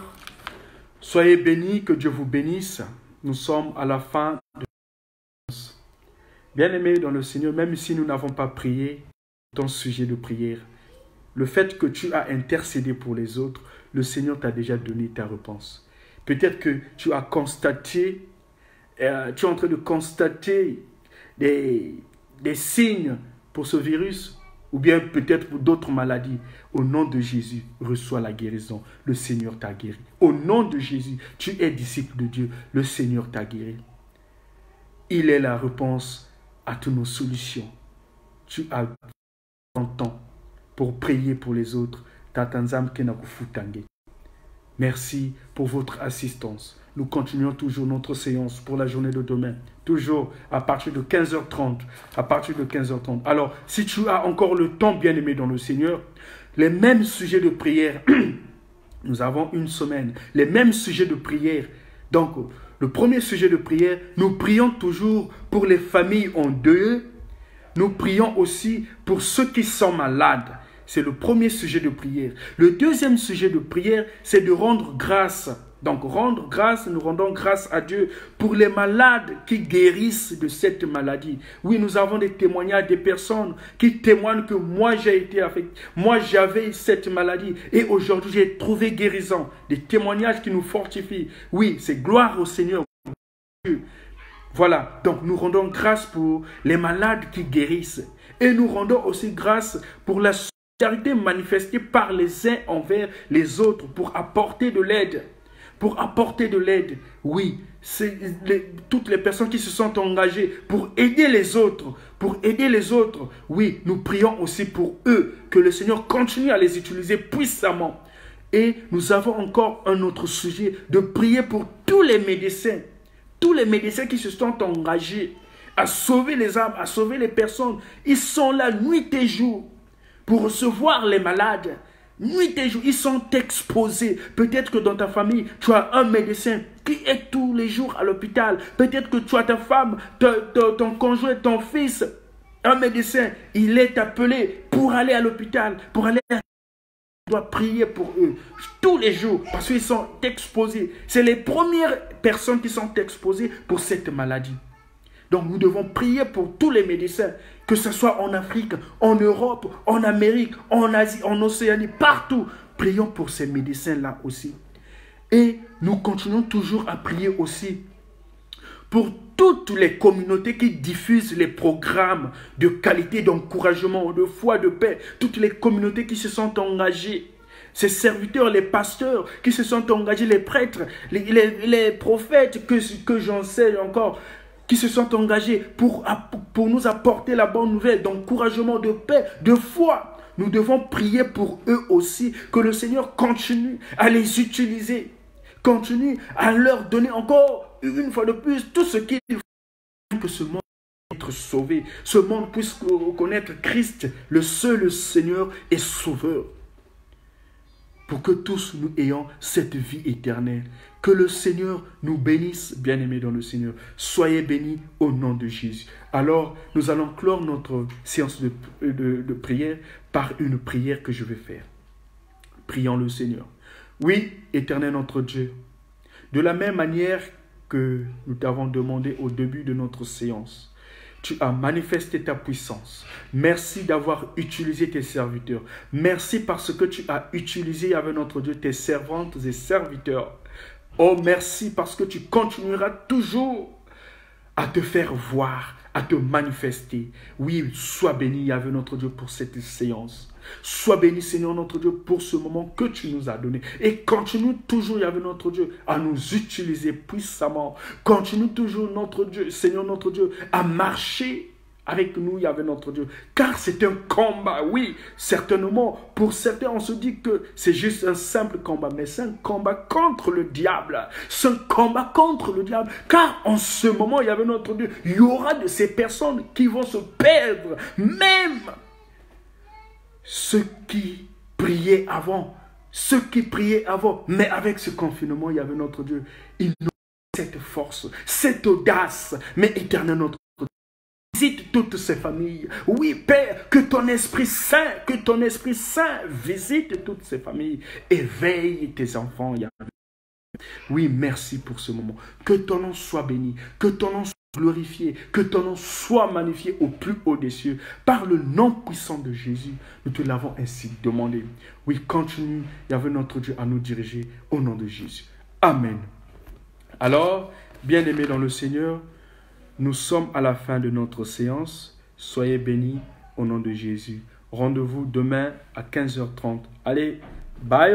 soyez bénis, que Dieu vous bénisse. Nous sommes à la fin de la séance. Bien-aimés dans le Seigneur, même si nous n'avons pas prié, ton sujet de prière, le fait que tu as intercédé pour les autres, le Seigneur t'a déjà donné ta réponse. Peut-être que tu as constaté, tu es en train de constater des signes pour ce virus, ou bien peut-être pour d'autres maladies. Au nom de Jésus, reçois la guérison. Le Seigneur t'a guéri. Au nom de Jésus, tu es disciple de Dieu. Le Seigneur t'a guéri. Il est la réponse à toutes nos solutions. Tu as ton temps pour prier pour les autres. Merci pour votre assistance. Nous continuons toujours notre séance pour la journée de demain. Toujours à partir de 15h30. À partir de 15h30. Alors, si tu as encore le temps, bien-aimé dans le Seigneur, les mêmes sujets de prière, nous avons une semaine, les mêmes sujets de prière. Donc, le premier sujet de prière, nous prions toujours pour les familles en deuil. Nous prions aussi pour ceux qui sont malades. C'est le premier sujet de prière. Le deuxième sujet de prière, c'est de rendre grâce. Donc, rendre grâce, nous rendons grâce à Dieu pour les malades qui guérissent de cette maladie. Oui, nous avons des témoignages des personnes qui témoignent que moi j'ai été affecté, moi j'avais cette maladie et aujourd'hui j'ai trouvé guérison. Des témoignages qui nous fortifient. Oui, c'est gloire au Seigneur. Voilà, donc nous rendons grâce pour les malades qui guérissent. Et nous rendons aussi grâce pour la solidarité manifestée par les uns envers les autres pour apporter de l'aide. Pour apporter de l'aide, oui, c'est toutes les personnes qui se sont engagées pour aider les autres, oui, nous prions aussi pour eux, que le Seigneur continue à les utiliser puissamment. Et nous avons encore un autre sujet, de prier pour tous les médecins qui se sont engagés à sauver les âmes, à sauver les personnes. Ils sont là nuit et jour pour recevoir les malades. Nuit et jour, ils sont exposés. Peut-être que dans ta famille, tu as un médecin qui est tous les jours à l'hôpital. Peut-être que tu as ta femme, ton conjoint, ton fils, un médecin. Il est appelé pour aller à l'hôpital, pour aller à... Tu dois prier pour eux tous les jours parce qu'ils sont exposés. C'est les premières personnes qui sont exposées pour cette maladie. Donc nous devons prier pour tous les médecins, que ce soit en Afrique, en Europe, en Amérique, en Asie, en Océanie, partout. Prions pour ces médecins-là aussi. Et nous continuons toujours à prier aussi pour toutes les communautés qui diffusent les programmes de qualité, d'encouragement, de foi, de paix. Toutes les communautés qui se sont engagées. Ces serviteurs, les pasteurs qui se sont engagés, les prêtres, les prophètes que j'en sais encore, qui se sont engagés pour nous apporter la bonne nouvelle d'encouragement, de paix, de foi. Nous devons prier pour eux aussi, que le Seigneur continue à les utiliser, continue à leur donner encore une fois de plus tout ce qu'il faut que ce monde puisse être sauvé, ce monde puisse reconnaître Christ, le seul Seigneur et Sauveur, pour que tous nous ayons cette vie éternelle. Que le Seigneur nous bénisse, bien-aimés dans le Seigneur. Soyez bénis au nom de Jésus. Alors, nous allons clore notre séance de prière par une prière que je vais faire. Prions le Seigneur. Oui, éternel notre Dieu, de la même manière que nous t'avons demandé au début de notre séance, tu as manifesté ta puissance. Merci d'avoir utilisé tes serviteurs. Merci parce que tu as utilisé avec notre Dieu tes servantes et serviteurs. Oh, merci parce que tu continueras toujours à te faire voir, à te manifester. Oui, sois béni, Yahvé notre Dieu, pour cette séance. Sois béni, Seigneur notre Dieu, pour ce moment que tu nous as donné. Et continue toujours, Yahvé notre Dieu, à nous utiliser puissamment. Continue toujours, notre Dieu, Seigneur notre Dieu, à marcher avec nous, Yahvé notre Dieu. Car c'est un combat, oui, certainement. Pour certains, on se dit que c'est juste un simple combat. Mais c'est un combat contre le diable. C'est un combat contre le diable. Car en ce moment, Yahvé notre Dieu, il y aura de ces personnes qui vont se perdre. Même ceux qui priaient avant. Mais avec ce confinement, Yahvé notre Dieu, ils n'ont pas cette force, cette audace. Mais éternel notre Dieu, visite toutes ces familles. Oui, Père, que ton Esprit Saint visite toutes ces familles. Éveille tes enfants, Yahvé. Oui, merci pour ce moment. Que ton nom soit béni. Que ton nom soit glorifié, que ton nom soit magnifié au plus haut des cieux. Par le nom puissant de Jésus, nous te l'avons ainsi demandé. Oui, continue, Yahweh notre Dieu, à nous diriger au nom de Jésus. Amen. Alors, bien-aimés dans le Seigneur, nous sommes à la fin de notre séance. Soyez bénis au nom de Jésus. Rendez-vous demain à 15h30. Allez, bye!